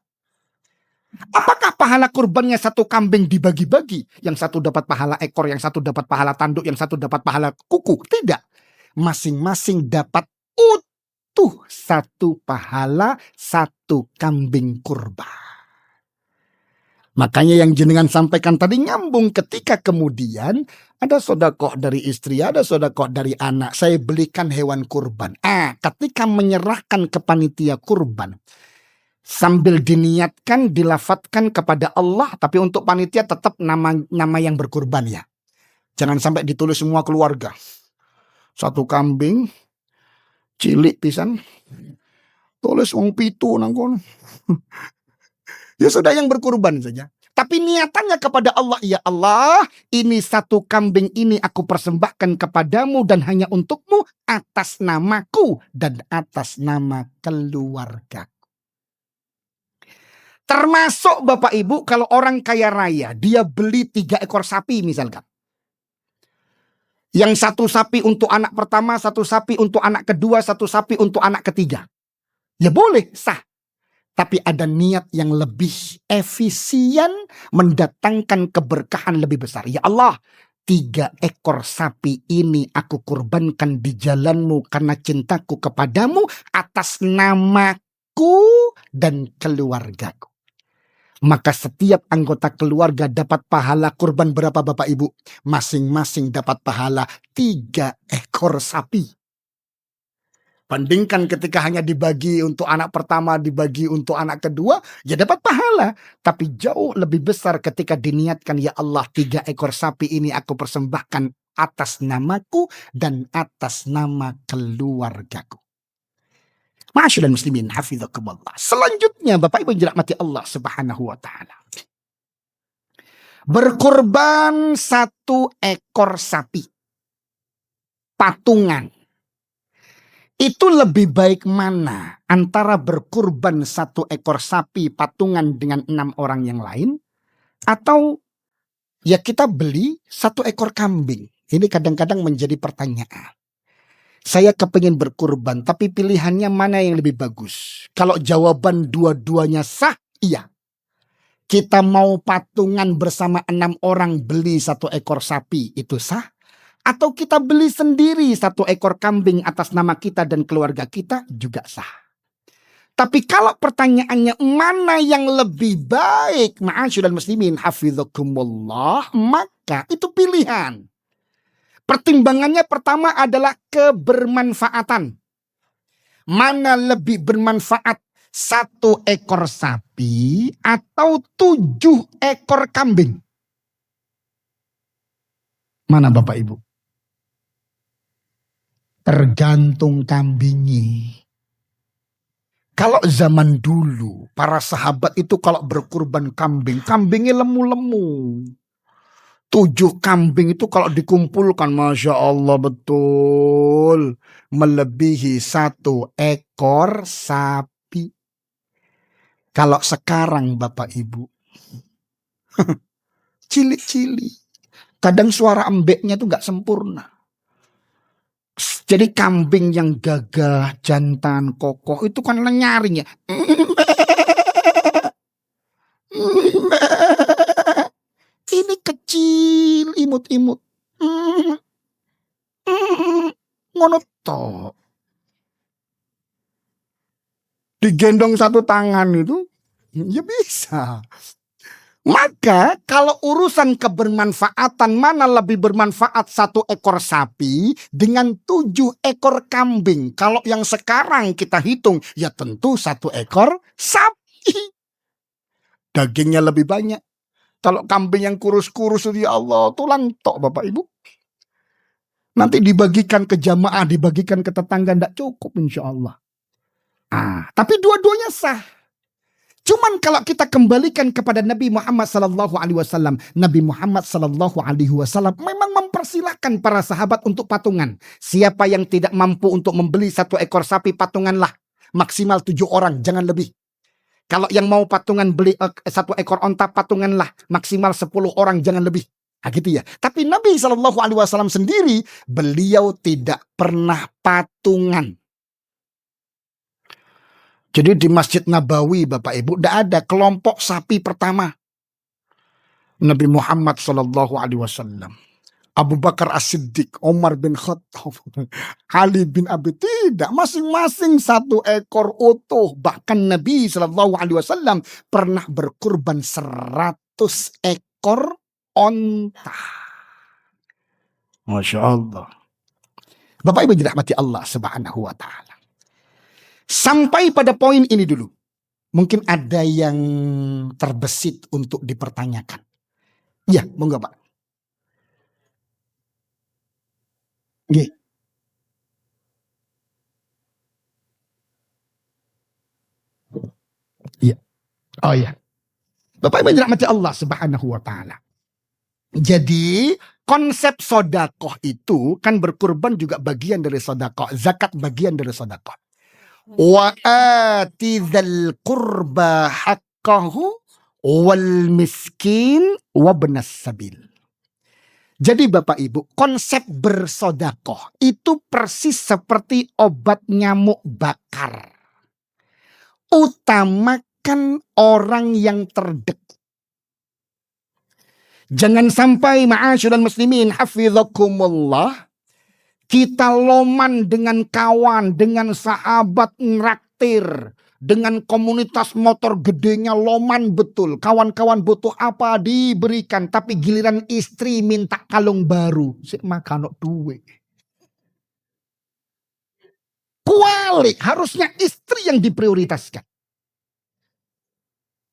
Apakah pahala kurbannya 1 kambing dibagi-bagi? Yang 1 dapat pahala ekor, yang 1 dapat pahala tanduk, yang 1 dapat pahala kuku? Tidak. Masing-masing dapat satu pahala, satu kambing kurban. Makanya yang jenengan sampaikan tadi nyambung ketika kemudian ada sedekah dari istri, ada sedekah dari anak. Saya belikan hewan kurban. Ketika menyerahkan ke panitia kurban, sambil diniatkan, dilafatkan kepada Allah, tapi untuk panitia tetap nama yang berkurban ya. Jangan sampai ditulis semua keluarga. Satu kambing, cilik pisan, tulis wong pitu nangkon. Ya sudah yang berkurban saja. Tapi niatannya kepada Allah, ya Allah, ini satu kambing ini aku persembahkan kepadamu dan hanya untukmu atas namaku dan atas nama keluarga. Termasuk Bapak Ibu kalau orang kaya raya, dia beli 3 ekor sapi misalkan. Yang satu sapi untuk anak pertama, satu sapi untuk anak kedua, satu sapi untuk anak ketiga. Ya boleh, sah. Tapi ada niat yang lebih efisien, mendatangkan keberkahan lebih besar. Ya Allah, 3 ekor sapi ini aku kurbankan di jalanmu karena cintaku kepadamu atas namaku dan keluargaku. Maka setiap anggota keluarga dapat pahala kurban berapa Bapak Ibu? Masing-masing dapat pahala 3 ekor sapi. Bandingkan ketika hanya dibagi untuk anak pertama, dibagi untuk anak kedua, ya dapat pahala. Tapi jauh lebih besar ketika diniatkan, ya Allah 3 ekor sapi ini aku persembahkan atas namaku dan atas nama keluargaku. Ma'asyiral muslimin, hafizakumullah. Selanjutnya Bapak Ibu yang dirahmati Allah Subhanahu wa taala. Berkurban 1 ekor sapi. Patungan. Itu lebih baik mana antara berkurban 1 ekor sapi patungan dengan 6 orang yang lain, atau ya kita beli 1 ekor kambing. Ini kadang-kadang menjadi pertanyaan. Saya kepingin berkurban, tapi pilihannya mana yang lebih bagus? Kalau jawaban dua-duanya sah, iya. Kita mau patungan bersama 6 orang beli 1 ekor sapi, itu sah. Atau kita beli sendiri 1 ekor kambing atas nama kita dan keluarga kita, juga sah. Tapi kalau pertanyaannya mana yang lebih baik, ma'asyiral muslimin hafizakumullah, maka itu pilihan. Pertimbangannya pertama adalah kebermanfaatan. Mana lebih bermanfaat, 1 ekor sapi atau 7 ekor kambing? Mana Bapak Ibu? Tergantung kambingnya. Kalau zaman dulu, para sahabat itu kalau berkurban kambing, kambingnya lemu-lemu. 7 kambing itu kalau dikumpulkan, Masya Allah betul, melebihi 1 ekor sapi. Kalau sekarang Bapak Ibu, cilik-cilik. Kadang suara embeknya tuh gak sempurna. Jadi kambing yang gagah, jantan, kokoh itu kan nyaring ya. Ini kecil, imut-imut. Ngono tok. Digendong 1 tangan itu, ya bisa. Maka kalau urusan kebermanfaatan, mana lebih bermanfaat 1 ekor sapi dengan 7 ekor kambing? Kalau yang sekarang kita hitung, ya tentu 1 ekor sapi. Dagingnya lebih banyak. Kalau kambing yang kurus-kurus itu ya Allah, tulang tok Bapak Ibu. Nanti dibagikan ke jamaah, dibagikan ke tetangga, tidak cukup insya Allah. Tapi dua-duanya sah. Cuman kalau kita kembalikan kepada Nabi Muhammad SAW, Nabi Muhammad SAW memang mempersilahkan para sahabat untuk patungan. Siapa yang tidak mampu untuk membeli 1 ekor sapi, patunganlah. Maksimal 7 orang, jangan lebih. Kalau yang mau patungan beli 1 ekor onta, patunganlah. Maksimal 10 orang, jangan lebih. Gitu ya. Tapi Nabi SAW sendiri, beliau tidak pernah patungan. Jadi di Masjid Nabawi Bapak Ibu, tidak ada kelompok sapi pertama. Nabi Muhammad SAW. Abu Bakar As-Siddiq, Umar bin Khattab, Ali bin Abi, tidak, masing-masing satu ekor utuh. Bahkan Nabi SAW pernah berkurban 100 ekor onta. Masya Allah. Bapak Ibu dirahmati Allah Subhanahu wa Ta'ala. Sampai pada poin ini dulu. Mungkin ada yang terbesit untuk dipertanyakan. Ya, monggo Pak. Nggih. Iya. Oh iya. Bapak Ibu dirahmati Allah Subhanahu wa Ta'ala. Jadi konsep sodakoh itu kan berkurban juga bagian dari sodakoh. Zakat bagian dari sodakoh. Wa ati dzal qurba haqqahu wal miskin wa ibnas sabil. Jadi Bapak Ibu, konsep bersodakoh itu persis seperti obat nyamuk bakar. Utamakan orang yang terdekat. Jangan sampai ma'asyiral muslimin hafizakumullah, kita loman dengan kawan, dengan sahabat nraktir, dengan komunitas motor gedenya loman betul. Kawan-kawan butuh apa diberikan. Tapi giliran istri minta kalung baru. Sik makan duwe. Kualik, harusnya istri yang diprioritaskan.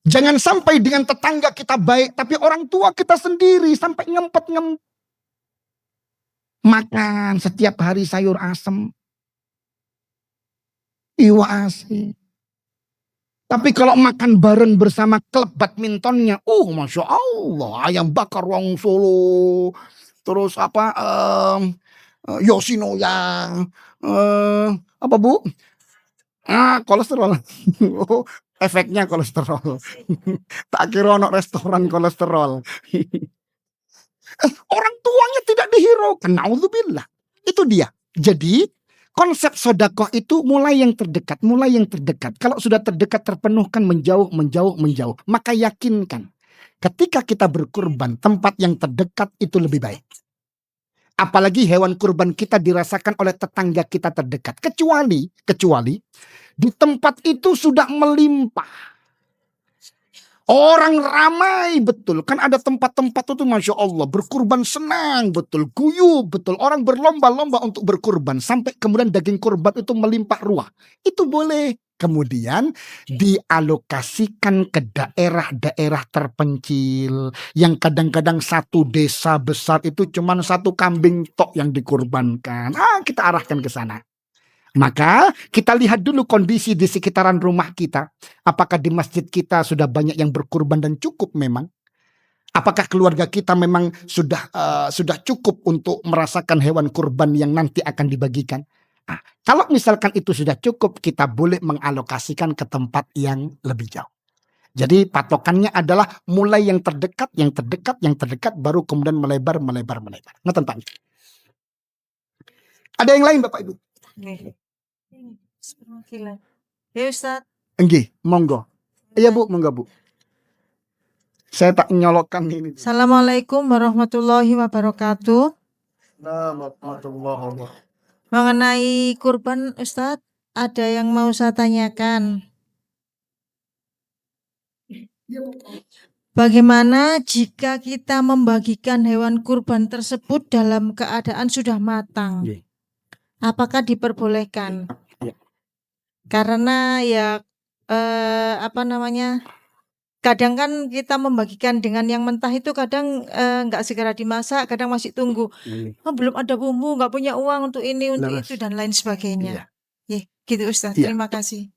Jangan sampai dengan tetangga kita baik, tapi orang tua kita sendiri sampai ngempet-ngempet. Makan setiap hari sayur asem. Iwa asin. Tapi kalau makan bareng bersama klub badmintonnya, Masya Allah, ayam bakar wong Solo, terus apa, Yoshinoya, apa Bu? Kolesterol. Efeknya kolesterol. Tak kira ono restoran kolesterol. Orang tuanya tidak dihiraukan. Naudzubillah. Itu dia. Jadi konsep sodakoh itu mulai yang terdekat, mulai yang terdekat. Kalau sudah terdekat terpenuhkan, menjauh. Maka yakinkan, ketika kita berkurban, tempat yang terdekat itu lebih baik. Apalagi hewan kurban kita dirasakan oleh tetangga kita terdekat. Kecuali di tempat itu sudah melimpah. Orang ramai betul. Kan ada tempat-tempat itu Masya Allah. Berkurban senang betul. Guyub betul. Orang berlomba-lomba untuk berkurban. Sampai kemudian daging kurban itu melimpah ruah. Itu boleh. Kemudian dialokasikan ke daerah-daerah terpencil. Yang kadang-kadang satu desa besar itu cuma satu kambing tok yang dikurbankan. Kita arahkan ke sana. Maka kita lihat dulu kondisi di sekitaran rumah kita. Apakah di masjid kita sudah banyak yang berkurban dan cukup memang? Apakah keluarga kita memang sudah cukup untuk merasakan hewan kurban yang nanti akan dibagikan? Kalau misalkan itu sudah cukup, kita boleh mengalokasikan ke tempat yang lebih jauh. Jadi patokannya adalah mulai yang terdekat, baru kemudian melebar. Ngeten Pak. Ada yang lain Bapak Ibu? Ya Ustaz. Nggih, monggo. Iya Bu, monggo Bu. Saya tak nyolokkan ini. Assalamualaikum warahmatullahi wabarakatuh. Mengenai kurban Ustaz, ada yang mau saya tanyakan. Bagaimana jika kita membagikan hewan kurban tersebut dalam keadaan sudah matang? Apakah diperbolehkan? Karena kadang kan kita membagikan dengan yang mentah itu kadang nggak segera dimasak, kadang masih tunggu. Belum ada bumbu, nggak punya uang untuk ini, untuk itu dan lain sebagainya. Gitu Ustaz. Terima kasih.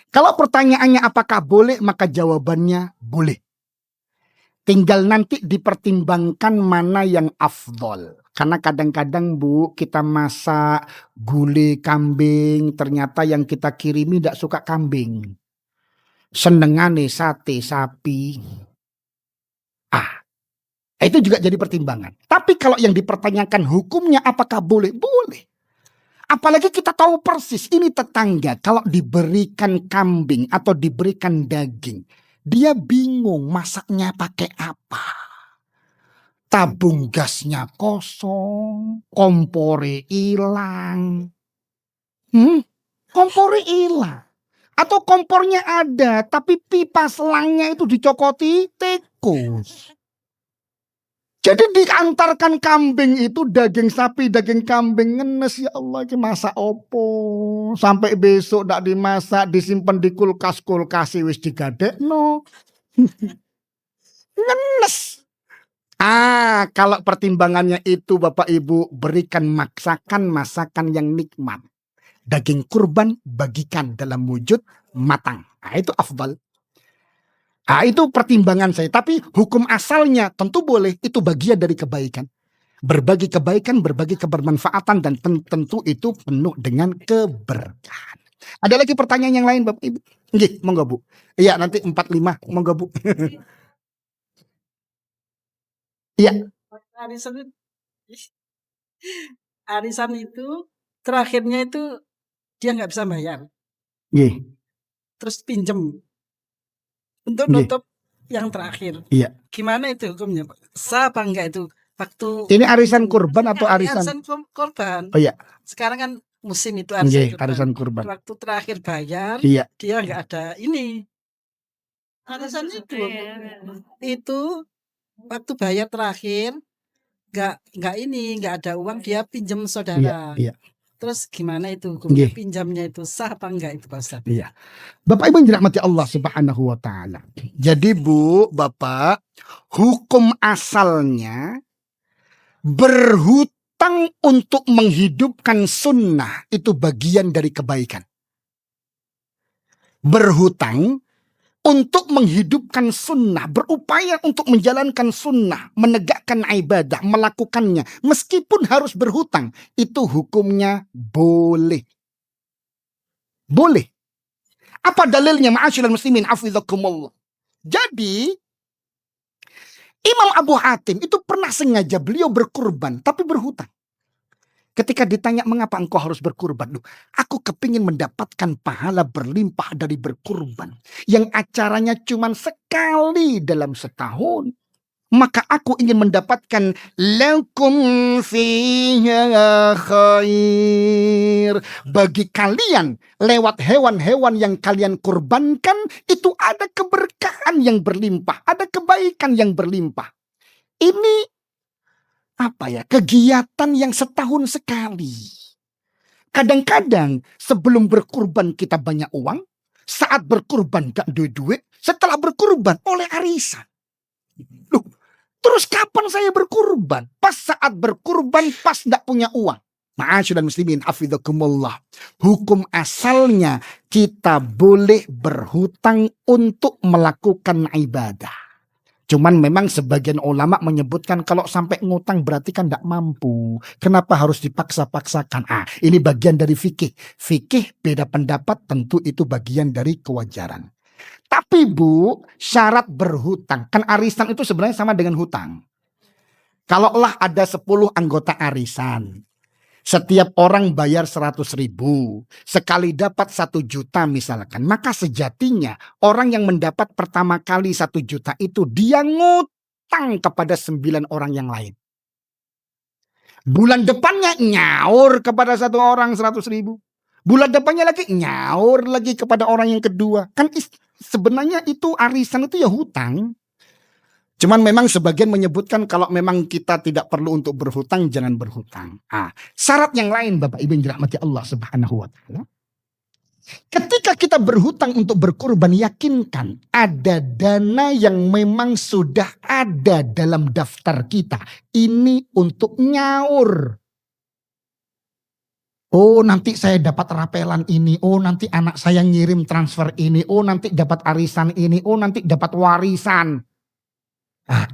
Kalau pertanyaannya apakah boleh, maka jawabannya boleh. Tinggal nanti dipertimbangkan mana yang afdol. Karena kadang-kadang Bu, kita masak gulai kambing, ternyata yang kita kirimi tidak suka kambing. Senengane sate sapi. Itu juga jadi pertimbangan. Tapi kalau yang dipertanyakan hukumnya apakah boleh? Boleh. Apalagi kita tahu persis ini tetangga kalau diberikan kambing atau diberikan daging, dia bingung masaknya pakai apa. tabung gasnya kosong, kompore hilang. Kompore hilang. Atau kompornya ada, tapi pipa selangnya itu dicokoti tikus. Jadi diantarkan kambing itu, daging sapi, daging kambing ngenes, ya Allah, ini masak opo. Sampai besok ndak dimasak, disimpan di kulkas wis digadekno. Ngenes. Kalau pertimbangannya itu Bapak Ibu, berikan masakan yang nikmat. Daging kurban bagikan dalam wujud matang. Itu afdal. Itu pertimbangan saya. Tapi hukum asalnya tentu boleh. Itu bagian dari kebaikan. Berbagi kebaikan, berbagi kebermanfaatan. Dan tentu itu penuh dengan keberkahan. Ada lagi pertanyaan yang lain Bapak Ibu? Nggih, monggo Bu. Iya, nanti 45. Monggo Bu. Iya. Arisan itu terakhirnya itu dia nggak bisa bayar. Nggih. Terus pinjem untuk nutup yang terakhir. Iya. Gimana itu hukumnya, Pak? Sah apa enggak itu? Waktu ini arisan kurban atau arisan? Arisan kurban. Oh iya. Sekarang kan musim itu arisan kurban. Waktu terakhir bayar, iya. Dia nggak ada ini. Arisan itu waktu bayar terakhir nggak ada uang, dia pinjam saudara. Iya. Terus gimana itu hukumnya? Pinjamnya itu sah apa enggak itu Pak Ustaz? Iya. Bapak Ibu yang dirahmati Allah Subhanahu wa taala. Jadi Bu, Bapak, hukum asalnya berhutang untuk menghidupkan sunnah itu bagian dari kebaikan. Berhutang untuk menghidupkan sunnah, berupaya untuk menjalankan sunnah, menegakkan ibadah, melakukannya, meskipun harus berhutang, itu hukumnya boleh. Boleh. Apa dalilnya ma'asyiral muslimin hafizakumullah? Jadi, Imam Abu Hatim itu pernah sengaja beliau berkurban, tapi berhutang. Ketika ditanya mengapa engkau harus berkurban, aku kepingin mendapatkan pahala berlimpah dari berkurban yang acaranya cuma sekali dalam setahun. Maka aku ingin mendapatkan lakum fiha khair. Bagi kalian lewat hewan-hewan yang kalian kurbankan itu ada keberkahan yang berlimpah, ada kebaikan yang berlimpah. Ini kegiatan yang setahun sekali. Kadang-kadang sebelum berkurban kita banyak uang, saat berkurban gak duit-duit, setelah berkurban oleh arisan. Terus kapan saya berkurban? Pas saat berkurban, pas gak punya uang. Ma'asyiral muslimin hafizakumullah. Hukum asalnya kita boleh berhutang untuk melakukan ibadah. Cuman memang sebagian ulama menyebutkan kalau sampai ngutang berarti kan tidak mampu. Kenapa harus dipaksa-paksakan? Ini bagian dari fikih. Fikih beda pendapat, tentu itu bagian dari kewajaran. Tapi Bu, syarat berhutang. Kan arisan itu sebenarnya sama dengan hutang. Kalaulah ada 10 anggota arisan. Setiap orang bayar 100.000. Sekali dapat 1 juta misalkan. Maka sejatinya orang yang mendapat pertama kali 1 juta itu dia ngutang kepada 9 orang yang lain. Bulan depannya nyaur kepada 1 orang 100.000. Bulan depannya lagi nyaur lagi kepada orang yang kedua. Kan sebenarnya itu arisan itu ya hutang. Cuman memang sebagian menyebutkan kalau memang kita tidak perlu untuk berhutang, jangan berhutang. Syarat yang lain Bapak Ibu yang dirahmati Allah Subhanahu wa taala. Ketika kita berhutang untuk berkurban, yakinkan ada dana yang memang sudah ada dalam daftar kita. Ini untuk nyaur. Oh, nanti saya dapat rapelan ini. Oh, nanti anak saya ngirim transfer ini. Oh, nanti dapat arisan ini. Oh, nanti dapat warisan.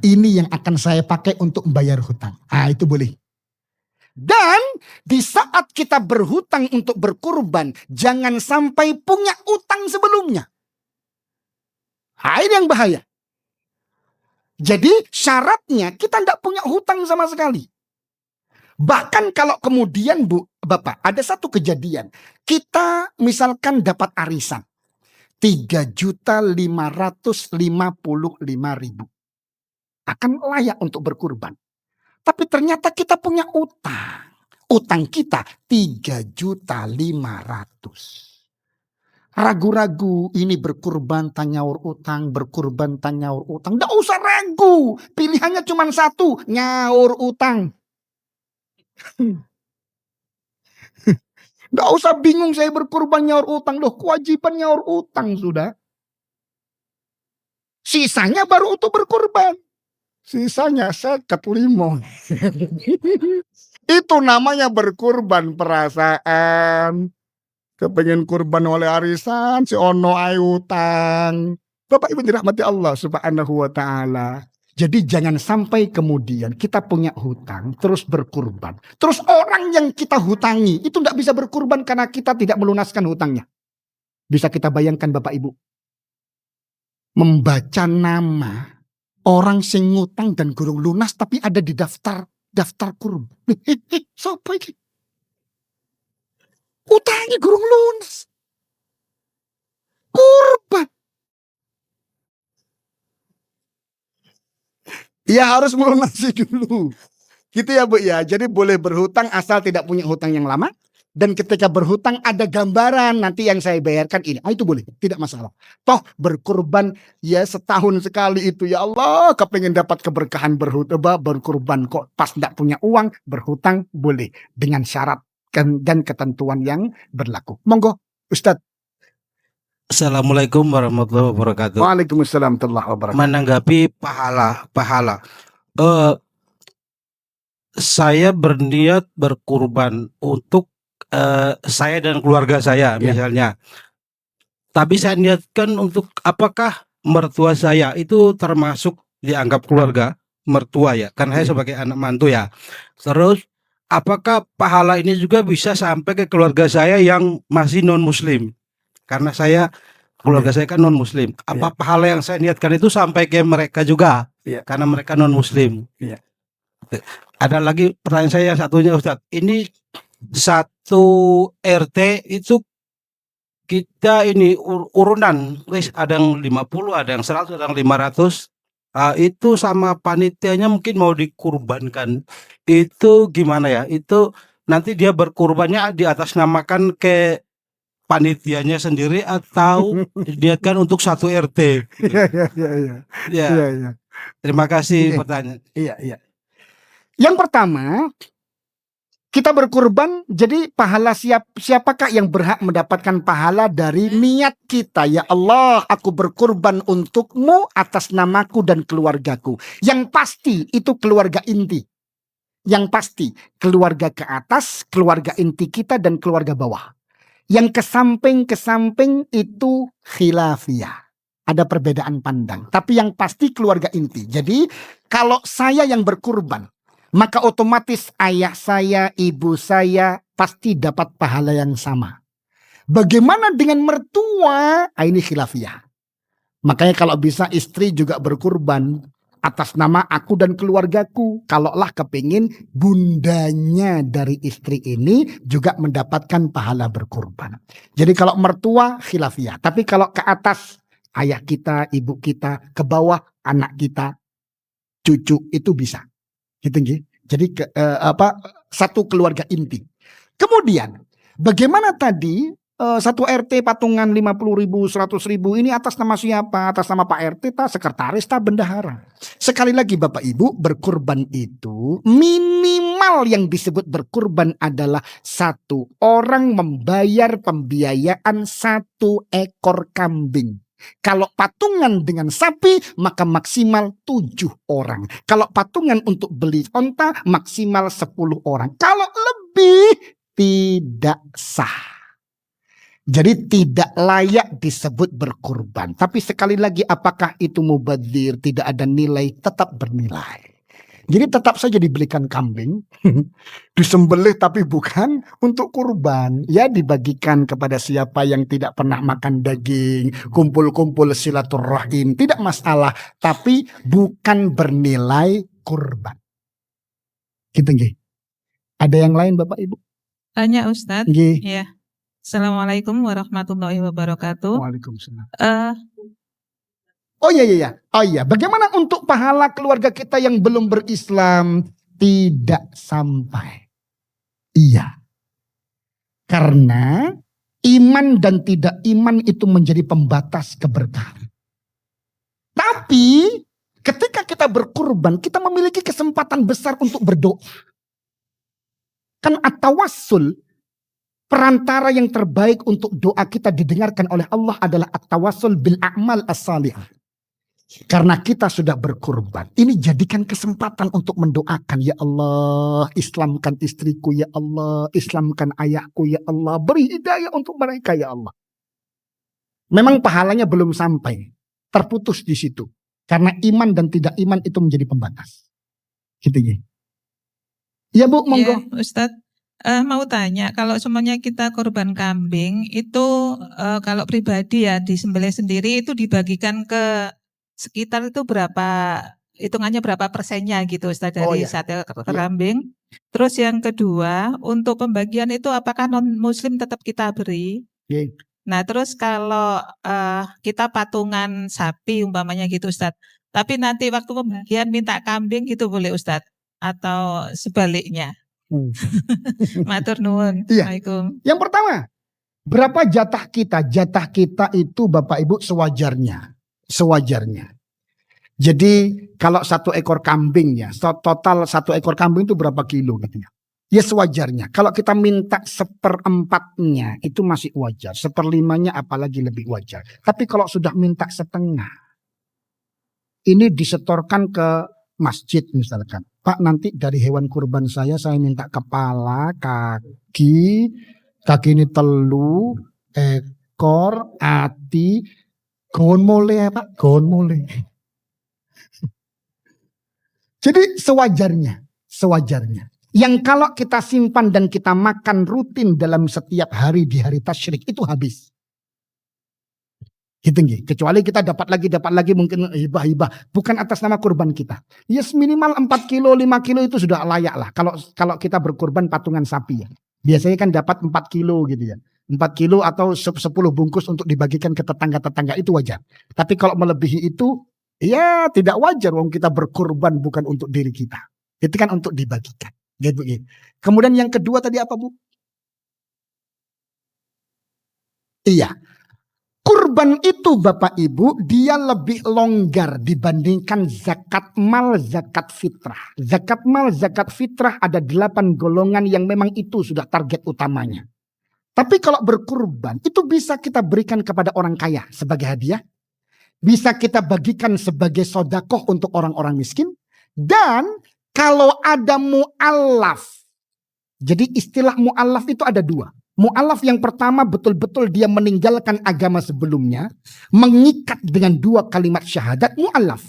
Ini yang akan saya pakai untuk membayar hutang. Itu boleh. Dan di saat kita berhutang untuk berkurban, jangan sampai punya utang sebelumnya. Ini yang bahaya. Jadi syaratnya kita tidak punya hutang sama sekali. Bahkan kalau kemudian Bu, Bapak, ada satu kejadian. Kita misalkan dapat arisan. 3.555.000. Akan layak untuk berkurban. Tapi ternyata kita punya utang. Utang kita 3.500.000. Ragu-ragu ini berkurban tanyaur utang, berkurban tanyaur utang. Nggak usah ragu. Pilihannya cuma satu, nyaur utang. Nggak usah bingung saya berkurban nyaur utang. Loh, kewajiban nyaur utang sudah. Sisanya baru untuk berkurban. Sisanya seket limon. Itu namanya berkurban perasaan. Kepengen kurban oleh arisan, si ono ae utang. Bapak Ibu dirahmati Allah Subhanahu wa taala. Jadi jangan sampai kemudian kita punya hutang terus berkurban. Terus orang yang kita hutangi itu tidak bisa berkurban karena kita tidak melunaskan hutangnya. Bisa kita bayangkan Bapak Ibu. Membaca nama orang sing ngutang dan gurung lunas tapi ada di daftar kurban. Siapa ini? Utangnya gurung lunas. Kurban. Ya harus melunasi dulu. Gitu ya Bu ya. Jadi boleh berhutang asal tidak punya hutang yang lama. Dan ketika berhutang ada gambaran nanti yang saya bayarkan ini. Itu boleh, tidak masalah. Toh berkurban ya setahun sekali itu ya Allah. Kepengen dapat keberkahan berkurban kok pas tidak punya uang. Berhutang boleh dengan syarat dan ketentuan yang berlaku. Monggo Ustadz. Assalamualaikum warahmatullahi wabarakatuh. Waalaikumsalam warahmatullahi wabarakatuh. Menanggapi pahala. Saya berniat berkurban untuk saya dan keluarga saya misalnya. Tapi saya niatkan untuk apakah mertua saya itu termasuk dianggap keluarga mertua ya? Karena saya sebagai anak mantu ya. Terus apakah pahala ini juga bisa sampai ke keluarga saya yang masih non muslim? Karena keluarga saya kan non muslim. Apa pahala yang saya niatkan itu sampai ke mereka juga? Karena mereka non muslim. Ada lagi pertanyaan saya yang satunya Ustadz. Ini satu RT itu kita ini urunan, ada yang 50, ada yang 100, ada yang 500. Itu sama panitianya mungkin mau dikurbankan. Itu gimana ya? Itu nanti dia berkurbannya di atas namakan ke panitianya sendiri atau diniatkan untuk satu RT? Ya. Terima kasih pertanyaan. Iya. Yang pertama, kita berkurban, jadi pahala siapakah yang berhak mendapatkan pahala dari niat kita? Ya Allah, aku berkurban untukmu atas namaku dan keluargaku. Yang pasti itu keluarga inti. Yang pasti keluarga ke atas, keluarga inti kita dan keluarga bawah. Yang ke samping itu khilafiyah. Ada perbedaan pandang. Tapi yang pasti keluarga inti. Jadi kalau saya yang berkurban, maka otomatis ayah saya, ibu saya pasti dapat pahala yang sama. Bagaimana dengan mertua? Ini khilafiyah. Makanya kalau bisa istri juga berkurban atas nama aku dan keluargaku. Kalaulah kepingin bundanya dari istri ini juga mendapatkan pahala berkurban. Jadi kalau mertua khilafiyah. Tapi kalau ke atas ayah kita, ibu kita, ke bawah anak kita, cucu itu bisa. Gitu. Jadi satu keluarga inti. Kemudian bagaimana tadi satu RT patungan 50.000, 100.000 ini atas nama siapa? Atas nama Pak RT, sekretaris, bendahara. Sekali lagi Bapak Ibu, berkurban itu minimal yang disebut berkurban adalah satu orang membayar pembiayaan 1 ekor kambing. Kalau patungan dengan sapi maka maksimal 7 orang. Kalau patungan untuk beli onta maksimal 10 orang. Kalau lebih tidak sah. Jadi tidak layak disebut berkurban. Tapi sekali lagi apakah itu mubadzir, tidak ada nilai, tetap bernilai. Jadi tetap saja dibelikan kambing, disembelih tapi bukan untuk kurban. Ya dibagikan kepada siapa yang tidak pernah makan daging, kumpul-kumpul silaturahim, tidak masalah. Tapi bukan bernilai kurban. Gitu nggih. Ada yang lain Bapak Ibu? Tanya Ustadz. Nggih. Ya. Assalamualaikum warahmatullahi wabarakatuh. Waalaikumsalam. Oh iya. Bagaimana untuk pahala keluarga kita yang belum berislam? tidak sampai. Iya. Karena iman dan tidak iman itu menjadi pembatas keberkahan. Tapi ketika kita berkurban, kita memiliki kesempatan besar untuk berdoa. Kan at-tawassul, perantara yang terbaik untuk doa kita didengarkan oleh Allah adalah at-tawassul bil a'mal as-salihah. Karena kita sudah berkurban, ini jadikan kesempatan untuk mendoakan, ya Allah, Islamkan istriku, ya Allah, Islamkan ayahku, ya Allah, beri hidayah untuk mereka, ya Allah. Memang pahalanya belum sampai, terputus di situ. Karena iman dan tidak iman itu menjadi pembatas. Gitu ya. Ya Bu, monggo. Ya, Ustadz, mau tanya, kalau semuanya kita korban kambing, itu kalau pribadi ya disembelih sendiri itu dibagikan ke sekitar itu berapa, hitungannya berapa persennya gitu Ustadz dari sate kambing. Terus yang kedua, untuk pembagian itu apakah non-muslim tetap kita beri? Nah terus kalau kita patungan sapi umpamanya gitu Ustadz, tapi nanti waktu pembagian minta kambing gitu boleh Ustadz? Atau sebaliknya? Matur nuwun. Assalamualaikum. Yang pertama, berapa jatah kita? Jatah kita itu Bapak Ibu sewajarnya. Sewajarnya. Jadi kalau 1 ekor kambing ya, total 1 ekor kambing itu berapa kilo katanya? Ya sewajarnya. Kalau kita minta 1/4-nya itu masih wajar. 1/5-nya apalagi lebih wajar. Tapi kalau sudah minta setengah, ini disetorkan ke masjid misalkan. Pak, nanti dari hewan kurban saya minta kepala, kaki ini telu, ekor, hati. Gon mole ya Pak, gon mole. Jadi sewajarnya. Yang kalau kita simpan dan kita makan rutin dalam setiap hari di hari tasyrik itu habis. Gitu nggih. Kecuali kita dapat lagi mungkin hibah-hibah. Bukan atas nama kurban kita. Yes, minimal 4 kilo, 5 kilo itu sudah layak lah. Kalau kita berkurban patungan sapi ya. Biasanya kan dapat 4 kilo gitu ya. 4 kilo atau 10 bungkus untuk dibagikan ke tetangga-tetangga itu wajar. Tapi kalau melebihi itu, ya tidak wajar. Wong kita berkurban bukan untuk diri kita. Itu kan untuk dibagikan. Gitu. Kemudian yang kedua tadi apa Bu? Iya. Kurban itu Bapak Ibu, dia lebih longgar dibandingkan zakat mal, zakat fitrah. Zakat mal, zakat fitrah ada 8 golongan yang memang itu sudah target utamanya. Tapi kalau berkurban, itu bisa kita berikan kepada orang kaya sebagai hadiah. Bisa kita bagikan sebagai sodakoh untuk orang-orang miskin. Dan kalau ada mu'allaf. Jadi istilah mu'allaf itu ada 2. Mu'allaf yang pertama betul-betul dia meninggalkan agama sebelumnya. Mengikat dengan 2 kalimat syahadat, mu'allaf.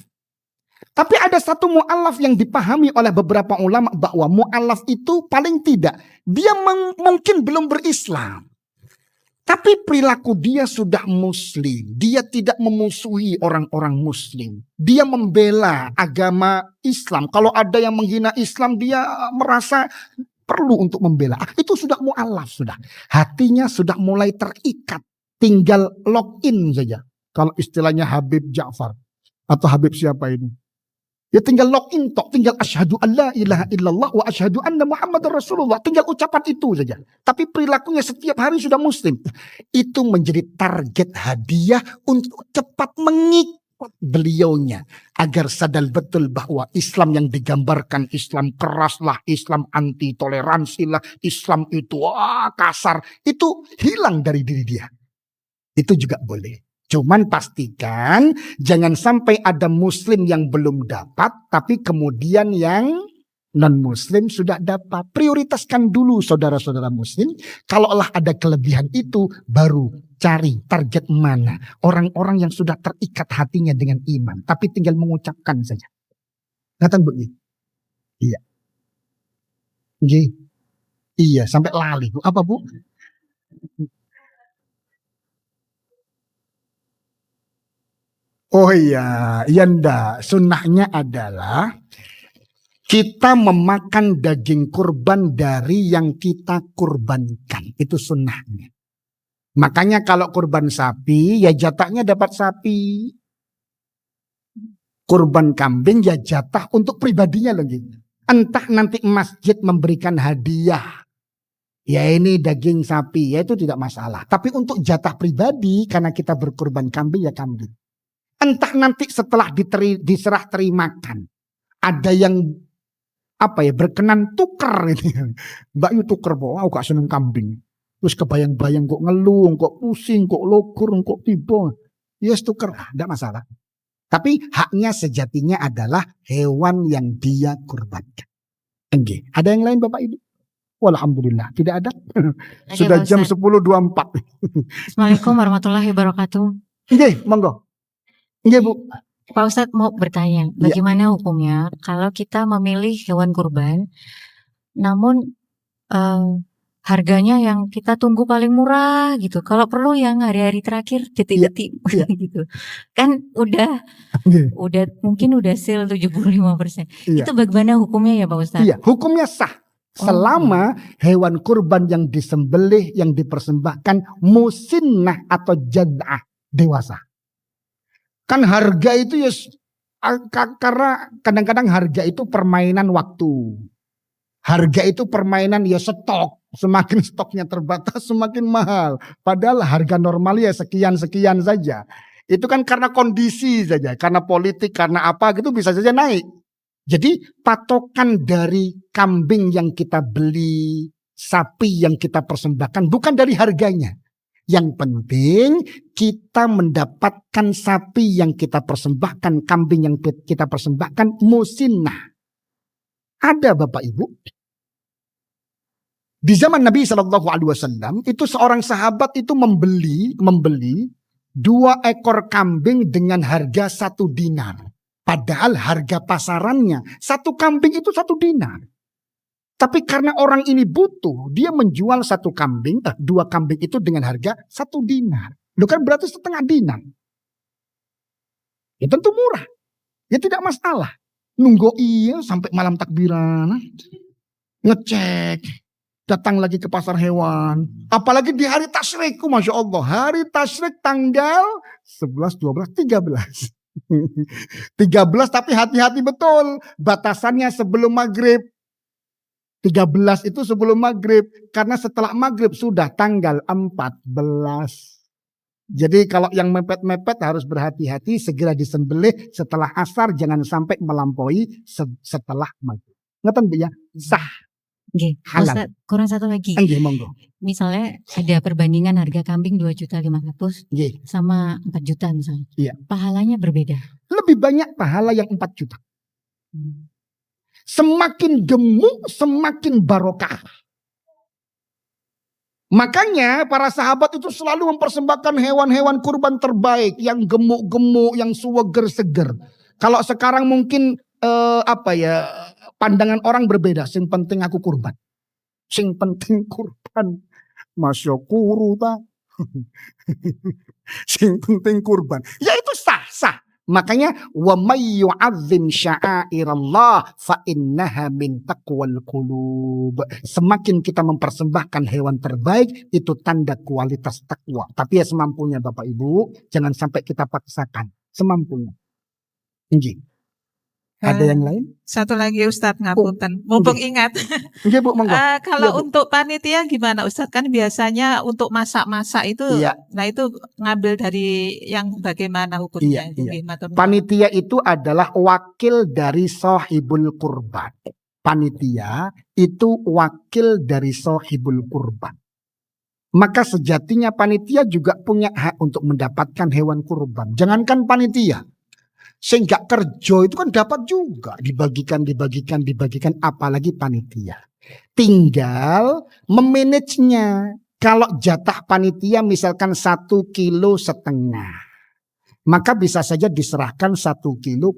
Tapi ada satu mu'allaf yang dipahami oleh beberapa ulama bahwa mu'allaf itu paling tidak. Dia mungkin belum berislam. Tapi perilaku dia sudah muslim. Dia tidak memusuhi orang-orang muslim. Dia membela agama Islam. Kalau ada yang menghina Islam dia merasa perlu untuk membela. Itu sudah mu'allaf sudah. Hatinya sudah mulai terikat. Tinggal login saja. Kalau istilahnya Habib Ja'far. Atau Habib siapa ini? Ya tinggal login tok, tinggal asyhadu an la ilaha illallah wa asyhadu anna Muhammadar Rasulullah. Tinggal ucapan itu saja. Tapi perilakunya setiap hari sudah muslim. Itu menjadi target hadiah untuk cepat mengikat beliaunya. Agar sadar betul bahwa Islam yang digambarkan Islam keraslah, Islam anti toleransi lah, Islam itu kasar. Itu hilang dari diri dia. Itu juga boleh. Cuman pastikan jangan sampai ada muslim yang belum dapat, tapi kemudian yang non-muslim sudah dapat. Prioritaskan dulu saudara-saudara muslim. Kalaulah ada kelebihan itu, baru cari target mana. Orang-orang yang sudah terikat hatinya dengan iman, tapi tinggal mengucapkan saja. Ngatan Bu? Iya. Iya, sampai lali Bu. Apa Bu? Oh iya, ya ndak. Sunnahnya adalah kita memakan daging kurban dari yang kita kurbankan. Itu sunnahnya. Makanya kalau kurban sapi, ya jatahnya dapat sapi. Kurban kambing, ya jatah untuk pribadinya lagi. Entah nanti masjid memberikan hadiah, ya ini daging sapi, ya itu tidak masalah. Tapi untuk jatah pribadi, karena kita berkurban kambing, ya kambing. Entah nanti setelah diserah terimakan, ada yang berkenan tuker gitu. Mbak yu tuker, aku gak seneng kambing. Terus kebayang-bayang kok ngeluh, kok pusing, kok lokur, kok tiba. Yes tuker, tidak masalah. Tapi haknya sejatinya adalah hewan yang dia kurbankan. Oke. Ada yang lain Bapak Ibu? Alhamdulillah tidak ada. Sudah jam 10.24. Assalamualaikum warahmatullahi wabarakatuh. Oke, monggo. Oke Bu. Pak Ustadz mau bertanya, bagaimana hukumnya kalau kita memilih hewan kurban, namun harganya yang kita tunggu paling murah gitu. Kalau perlu yang hari-hari terakhir detik-detik gitu. Kan udah mungkin udah sale 75%. Itu bagaimana hukumnya ya Pak Ustadz? Iya, hukumnya sah. Selama hewan kurban yang disembelih, yang dipersembahkan musinnah atau jad'ah, dewasa. Kan harga itu ya, karena kadang-kadang harga itu permainan waktu. Harga itu permainan ya stok. Semakin stoknya terbatas semakin mahal. Padahal harga normal ya sekian-sekian saja. Itu kan karena kondisi saja. Karena politik, karena apa gitu bisa saja naik. Jadi patokan dari kambing yang kita beli, sapi yang kita persembahkan bukan dari harganya. Yang penting kita mendapatkan sapi yang kita persembahkan, kambing yang kita persembahkan musinnah. Ada Bapak Ibu. Di zaman Nabi SAW itu seorang sahabat itu membeli 2 ekor kambing dengan harga 1 dinar. Padahal harga pasarannya 1 kambing itu 1 dinar. Tapi karena orang ini butuh, dia menjual 1 kambing, 2 kambing itu dengan harga 1 dinar. Itu kan berarti setengah dinar. Ya tentu murah. Ya tidak masalah. Nunggu sampai malam takbiran. Ngecek. Datang lagi ke pasar hewan. Apalagi di hari tasyrik. Masya Allah. Hari tasyrik tanggal 11, 12, 13. 13 tapi hati-hati betul. Batasannya sebelum maghrib. 13 itu sebelum maghrib. Karena setelah maghrib sudah tanggal 14. Jadi kalau yang mepet-mepet harus berhati-hati. Segera disembelih setelah asar. Jangan sampai melampaui setelah maghrib. Ngerti Bu ya? Sah. Oke, Ustaz, kurang satu lagi. Monggo. Misalnya ada perbandingan harga kambing 2.500.000 sama 4 juta misalnya. Iya. Pahalanya berbeda. Lebih banyak pahala yang 4 juta. Semakin gemuk, semakin barokah. Makanya para sahabat itu selalu mempersembahkan hewan-hewan kurban terbaik. Yang gemuk-gemuk, yang seger. Kalau sekarang mungkin pandangan orang berbeda. Sing penting aku kurban. Sing penting kurban. Masya kuru ta. Sing penting kurban. Ya itu sah. Makanya wa may yu'azzim sya'airallah fa innaha min taqwal qulub. Semakin kita mempersembahkan hewan terbaik, itu tanda kualitas takwa. Tapi ya semampunya Bapak Ibu, jangan sampai kita paksakan. Semampunya. Injil. Ada yang lain? Satu lagi Ustadz, ngapunten. Mumpung ingat. Iya Bu, monggo. Kalau untuk panitia gimana Ustadz? Kan biasanya untuk masak-masak itu, nah itu ngambil dari yang bagaimana hukumnya? Panitia itu adalah wakil dari sahibul kurban. Panitia itu wakil dari sahibul kurban. Maka sejatinya panitia juga punya hak untuk mendapatkan hewan kurban. Jangankan panitia. Sehingga kerja itu kan dapat juga. Dibagikan, apalagi panitia. Tinggal memanagenya. Kalau jatah panitia misalkan 1,5 kilo, maka bisa saja diserahkan 1,2 kilo.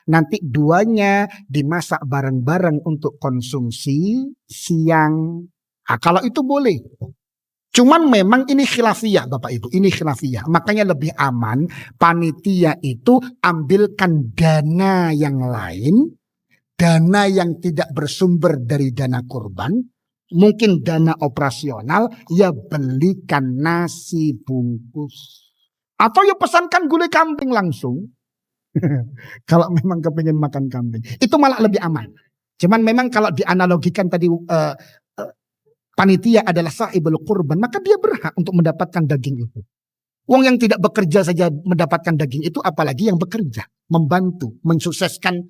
Nanti 2-nya dimasak bareng-bareng untuk konsumsi siang. Nah, kalau itu boleh. Cuman memang ini khilafiyah Bapak Ibu, ini khilafiyah. Makanya lebih aman panitia itu ambilkan dana yang lain, dana yang tidak bersumber dari dana kurban, mungkin dana operasional, ya belikan nasi bungkus. Atau ya pesankan gulai kambing langsung. Kalau memang kepingin makan kambing, itu malah lebih aman. Cuman memang kalau dianalogikan tadi panitia adalah sahibul kurban, maka dia berhak untuk mendapatkan daging itu. Wong yang tidak bekerja saja mendapatkan daging itu, apalagi yang bekerja, membantu, mensukseskan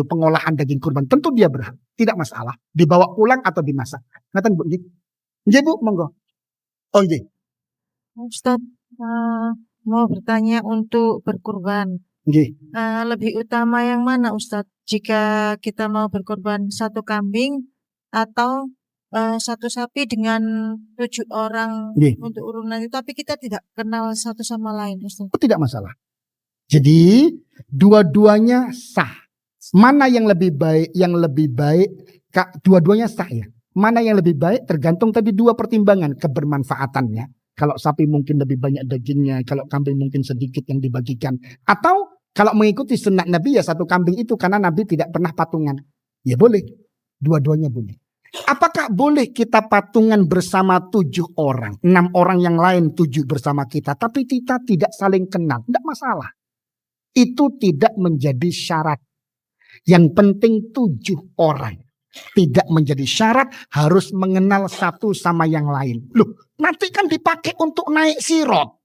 pengolahan daging kurban. Tentu dia berhak, tidak masalah. Dibawa pulang atau dimasak. Ngaten Bu, nggih Bu, monggo. Oh nggih. Ustaz, mau bertanya untuk berkurban. Nggih. Lebih utama yang mana Ustadz? Jika kita mau berkorban satu kambing atau satu sapi dengan 7 orang Nggih. untuk urunan itu, tapi kita tidak kenal satu sama lain, Ustadz. Tidak masalah. Jadi dua-duanya sah. Mana yang lebih baik? Yang lebih baik, dua-duanya sah ya. Mana yang lebih baik tergantung tadi dua pertimbangan kebermanfaatannya. Kalau sapi mungkin lebih banyak dagingnya, kalau kambing mungkin sedikit yang dibagikan. Atau kalau mengikuti sunnah Nabi ya satu kambing itu karena Nabi tidak pernah patungan. Ya boleh, dua-duanya boleh. Apakah boleh kita patungan bersama 7 orang, 6 orang yang lain 7 bersama kita, tapi kita tidak saling kenal? Tidak masalah. Itu tidak menjadi syarat. Yang penting 7 orang. Tidak menjadi syarat harus mengenal satu sama yang lain. Loh, nanti kan dipakai untuk naik sirot.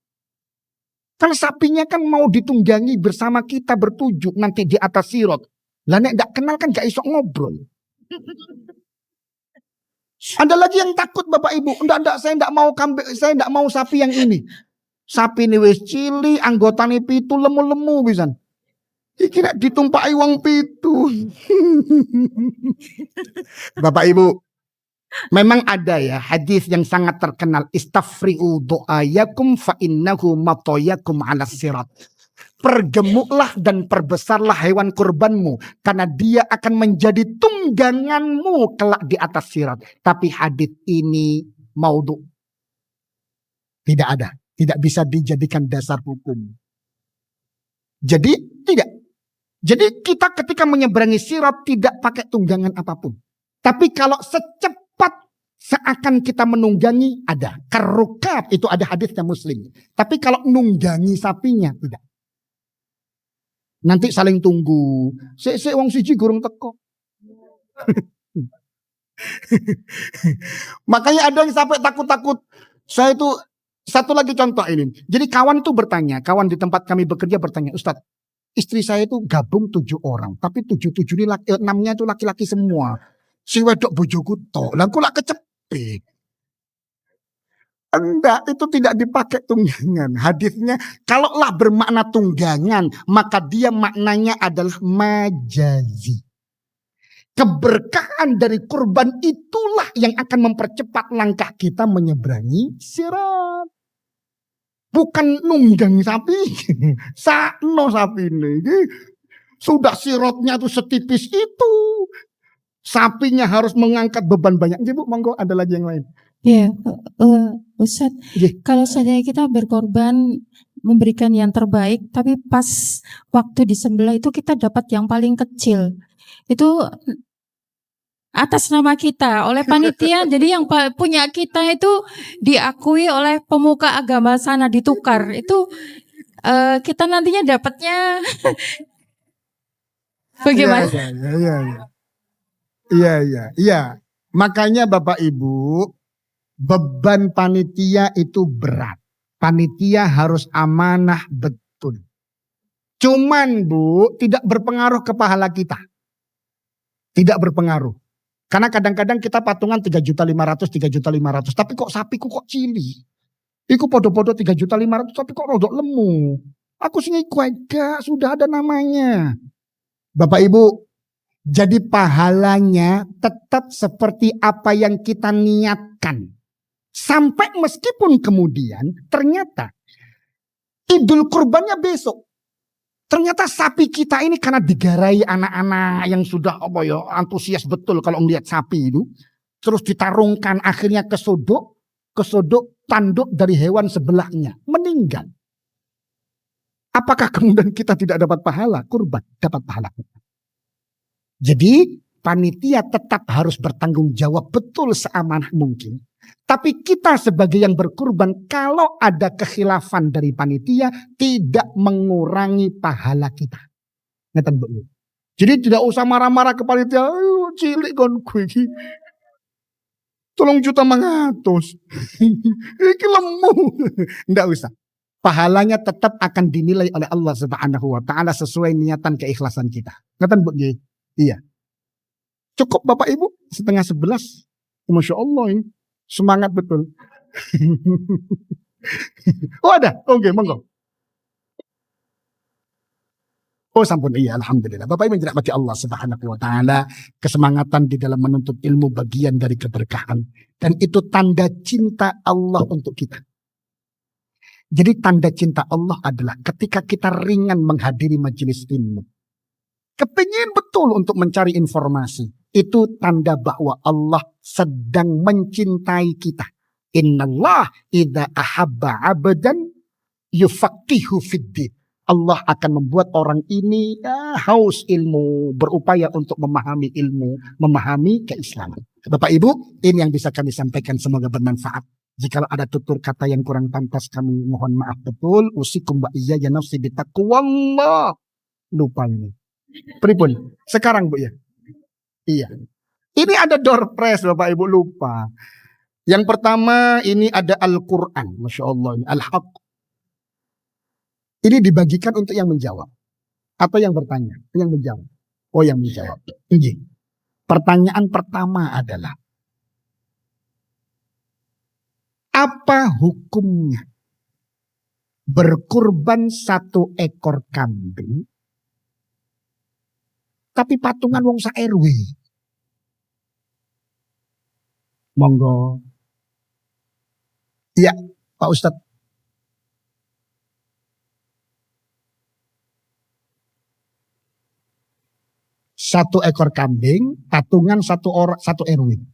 Kan sapinya kan mau ditunggangi bersama kita bertujuh nanti di atas sirot. Lah nek ndak kenal kan gak iso ngobrol. Ada lagi yang takut Bapak Ibu. Enggak, saya enggak mau kambing, saya enggak mau sapi yang ini. Sapi ini wis cili, anggotane pitu lemu-lemu pisan. Iki nek ditumpaki wong pitu. Bapak Ibu, memang ada ya hadis yang sangat terkenal, istafri'u du'ayakum fa innahu matoyakum 'ala sirat. Pergemuklah dan perbesarlah hewan kurbanmu karena dia akan menjadi tungganganmu kelak di atas sirat. Tapi hadis ini maudhu. Tidak ada, tidak bisa dijadikan dasar hukum. Jadi tidak. Jadi kita ketika menyeberangi sirat tidak pakai tunggangan apapun. Tapi kalau secepat seakan kita menunggangi ada. Karukab itu ada hadisnya Muslim. Tapi kalau nunggangi sapinya tidak. Nanti saling tunggu. Sik wong siji gurung teko. Makanya ada yang sampai takut-takut. Saya itu satu lagi contoh ini. Jadi kawan itu bertanya, kawan di tempat kami bekerja bertanya, Ustadz, istri saya itu gabung 7 orang, tapi 7 ini 6-nya itu laki-laki semua. Si wedok bojoku tok, lah kok lak kecepet. Enggak, itu tidak dipakai tunggangan. Hadisnya, kalaulah bermakna tunggangan, maka dia maknanya adalah majazi. Keberkahan dari kurban itulah yang akan mempercepat langkah kita menyeberangi sirat. Bukan nunggang sapi. Sakno sapi ini. Sudah sirotnya tuh setipis itu. Sapinya harus mengangkat beban banyak. Ibu, monggo ada lagi yang lain. Ya, Ustadz, kalau seandainya kita berkorban memberikan yang terbaik, tapi pas waktu disembelih itu kita dapat yang paling kecil. Itu atas nama kita oleh panitia. Jadi yang punya kita itu diakui oleh pemuka agama sana, ditukar. Itu kita nantinya dapatnya bagaimana? Iya. Makanya Bapak Ibu, beban panitia itu berat. Panitia harus amanah betul. Cuman Bu, tidak berpengaruh ke pahala kita. Tidak berpengaruh. Karena kadang-kadang kita patungan 3.500.000, 3.500.000. Tapi kok sapiku kok cili. Iku podo-podo 3.500.000 tapi kok rodok lemu. Aku sing iku enggak, sudah ada namanya. Bapak Ibu, jadi pahalanya tetap seperti apa yang kita niatkan. Sampai meskipun kemudian ternyata Idul Kurbannya besok. Ternyata sapi kita ini karena digarai anak-anak yang sudah antusias betul kalau melihat sapi itu. Terus ditarungkan akhirnya kesodok tanduk dari hewan sebelahnya. Meninggal. Apakah kemudian kita tidak dapat pahala kurban? Dapat pahala. Jadi panitia tetap harus bertanggung jawab betul seamanah mungkin. Tapi kita sebagai yang berkurban, kalau ada kekhilafan dari panitia, tidak mengurangi pahala kita. Ngeten Bu. Jadi tidak usah marah-marah ke panitia, ayo cilik kon kowe iki. 3 juta mengatus. Iki lemu. Enggak usah. Pahalanya tetap akan dinilai oleh Allah Subhanahu wa taala sesuai niatan keikhlasan kita. Ngeten Bu. Iya. Cukup Bapak Ibu 10:30. Masya Allah ini. Semangat betul. Oh ada? Oke, monggo. Oh sampun, iya alhamdulillah. Bapak Ibu yang dirahmati Allah Subhanahu wa taala, kesemangatan di dalam menuntut ilmu bagian dari keberkahan, dan itu tanda cinta Allah untuk kita. Jadi tanda cinta Allah adalah ketika kita ringan menghadiri majelis ilmu. Kepingin betul untuk mencari informasi. Itu tanda bahwa Allah sedang mencintai kita. Innallah idza ahabba 'abdan yufaqihu fiddin. Allah akan membuat orang ini haus ilmu, berupaya untuk memahami ilmu, memahami keislaman. Bapak Ibu, ini yang bisa kami sampaikan, semoga bermanfaat. Jika ada tutur kata yang kurang pantas, kami mohon maaf betul. Usikum wa iyya ya nafsi bitaqwallah. Lupa ini. Pripun? Sekarang Bu ya. Iya. Ini ada door prize Bapak Ibu, lupa. Yang pertama ini ada Al-Quran. Masya Allah. Al-Haq. Ini dibagikan untuk yang menjawab. Atau yang bertanya. Yang menjawab. Oh yang menjawab. Ini. Pertanyaan pertama adalah. Apa hukumnya berkurban 1 ekor kambing tapi patungan wong sak RW? Monggo. Iya, Pak Ustadz. Satu ekor kambing, patungan satu RW.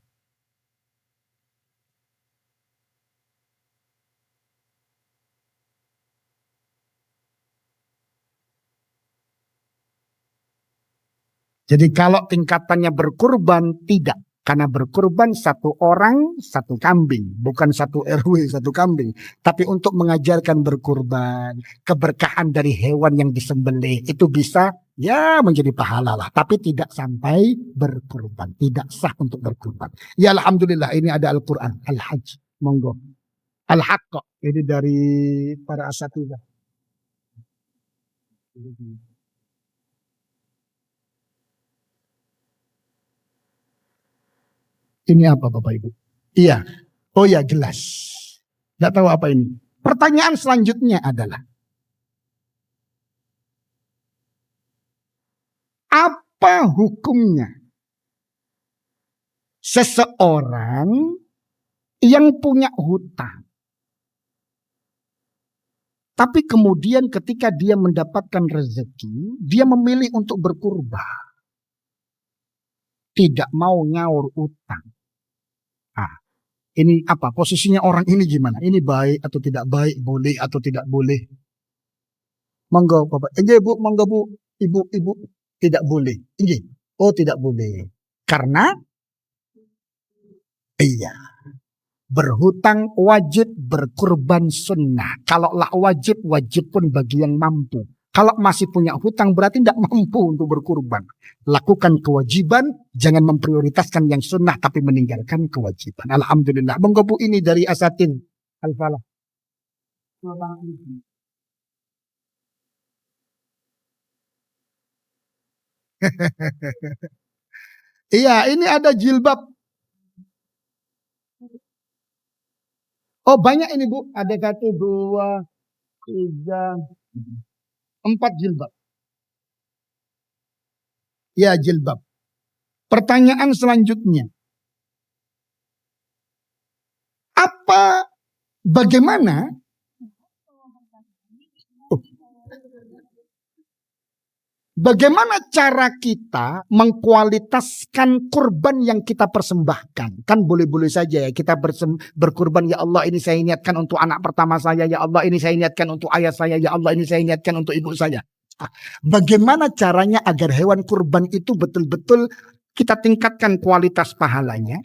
Jadi kalau tingkatannya berkurban, tidak. Karena berkurban 1 orang, 1 kambing. Bukan 1 RW, 1 kambing. Tapi untuk mengajarkan berkurban, keberkahan dari hewan yang disembelih, itu bisa ya menjadi pahala lah. Tapi tidak sampai berkurban. Tidak sah untuk berkurban. Ya alhamdulillah ini ada Al-Quran. Al-Hajj. Monggo. Al-Haqq. Ini dari para asatidzah. Ini apa Bapak Ibu? Iya. Oh ya jelas. Tidak tahu apa ini. Pertanyaan selanjutnya adalah. Apa hukumnya seseorang yang punya hutang. Tapi kemudian ketika dia mendapatkan rezeki, dia memilih untuk berkurban. Tidak mau nyaur utang. Ini apa? Posisinya orang ini gimana? Ini baik atau tidak baik? Boleh atau tidak boleh? Monggo Bapak. Bu, monggo Bu. Ibu. Tidak boleh. Oh tidak boleh. Karena iya. Berhutang wajib, berkurban sunnah. Kalau lah wajib, wajib pun bagi yang mampu. Kalau masih punya hutang berarti tidak mampu untuk berkurban. Lakukan kewajiban, jangan memprioritaskan yang sunnah tapi meninggalkan kewajiban. Alhamdulillah. Monggo Bu, ini dari Asatin Al-Falah. Iya, ini ada jilbab. Oh banyak ini Bu, ada 1, 2, 3, 4 jilbab. Ya jilbab. Pertanyaan selanjutnya. Bagaimana? Bagaimana cara kita mengkualitaskan kurban yang kita persembahkan? Kan boleh-boleh saja ya kita berkurban, ya Allah ini saya niatkan untuk anak pertama saya, ya Allah ini saya niatkan untuk ayah saya, ya Allah ini saya niatkan untuk ibu saya. Bagaimana caranya agar hewan kurban itu betul-betul kita tingkatkan kualitas pahalanya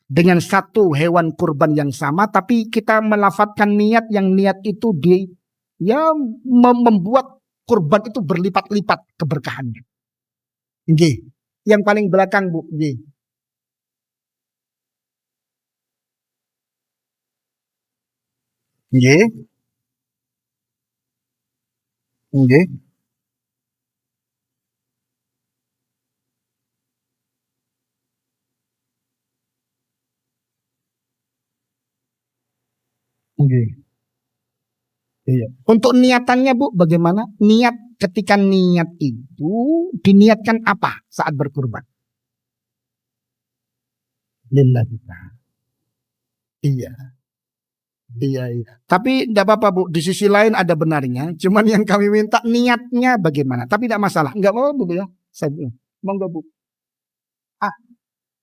dengan satu hewan kurban yang sama, tapi kita melafatkan niat yang niat itu membuat kurban itu berlipat-lipat keberkahannya. Nggih. Yang paling belakang, Bu. Nggih. Nggih. Nggih. Nggih. Iya. Untuk niatannya, Bu, bagaimana? Niat ketika niat itu diniatkan apa saat berkurban? Lillahi ta'ala. Iya. Iya, iya. Tapi tidak apa-apa, Bu. Di sisi lain ada benarnya. Cuman yang kami minta niatnya bagaimana. Tapi tidak masalah. Enggak mau, Bu, ya. Saya bilang, monggo, Bu.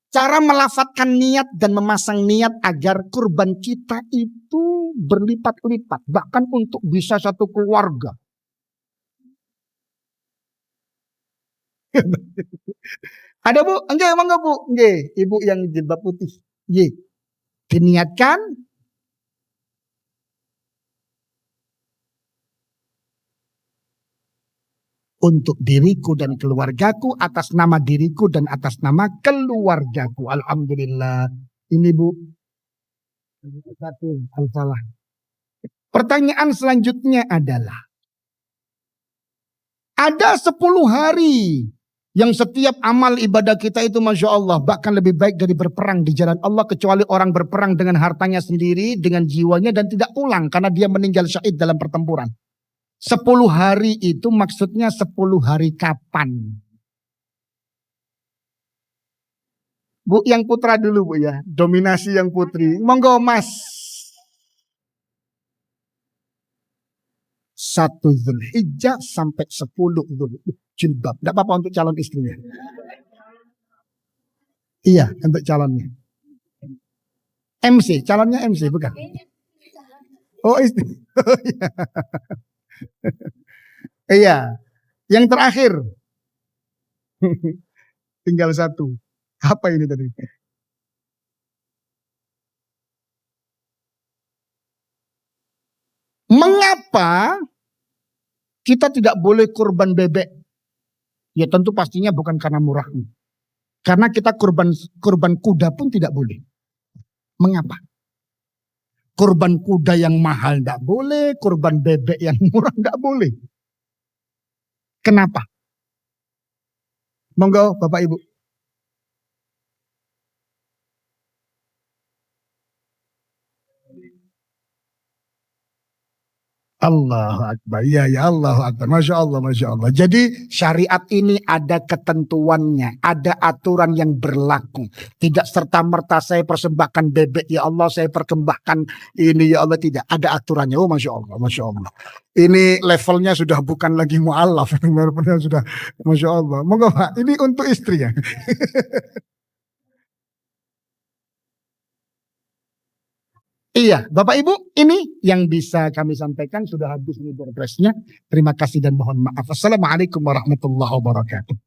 Cara melafatkan niat dan memasang niat agar kurban kita itu berlipat-lipat. Bahkan untuk bisa satu keluarga. Ada, Bu? Enggak, monggo, Bu. Enggak, Ibu yang jilbab putih. Ye. Diniatkan untuk diriku dan keluargaku, atas nama diriku dan atas nama keluargaku. Alhamdulillah. Ini, Bu. Satu, salah. Pertanyaan selanjutnya adalah, ada 10 hari yang setiap amal ibadah kita itu Masya Allah bahkan lebih baik dari berperang di jalan Allah, kecuali orang berperang dengan hartanya sendiri, dengan jiwanya dan tidak pulang karena dia meninggal syahid dalam pertempuran. 10 hari itu maksudnya 10 hari kapan? Bu, yang putra dulu, Bu, ya. Dominasi yang putri. Monggo, Mas. 1 Zulhijjah sampai 10 Jilbab. Tidak apa-apa untuk calon istrinya. Iya, untuk calonnya. MC, calonnya MC, bukan? Oh, istri. Oh, iya. Iya. Yang terakhir. Tinggal 1. Apa ini tadi? Mengapa kita tidak boleh kurban bebek? Ya tentu pastinya bukan karena murahnya. Karena kita kurban kuda pun tidak boleh. Mengapa? Kurban kuda yang mahal tidak boleh, kurban bebek yang murah tidak boleh. Kenapa? Monggo Bapak Ibu. Allahu Akbar. Ya, ya, Allahu Akbar. Masya Allah, Masya Allah. Jadi syariat ini ada ketentuannya. Ada aturan yang berlaku. Tidak serta-merta saya persembahkan bebek. Ya Allah, saya persembahkan ini. Ya Allah, tidak. Ada aturannya. Oh, Masya Allah, Masya Allah. Ini levelnya sudah bukan lagi mu'alaf. Sudah, Masya Allah. Moga Pak, ini untuk istri ya. Iya, Bapak Ibu, ini yang bisa kami sampaikan. Sudah habis ini doorpress-nya. Terima kasih dan mohon maaf. Assalamualaikum warahmatullahi wabarakatuh.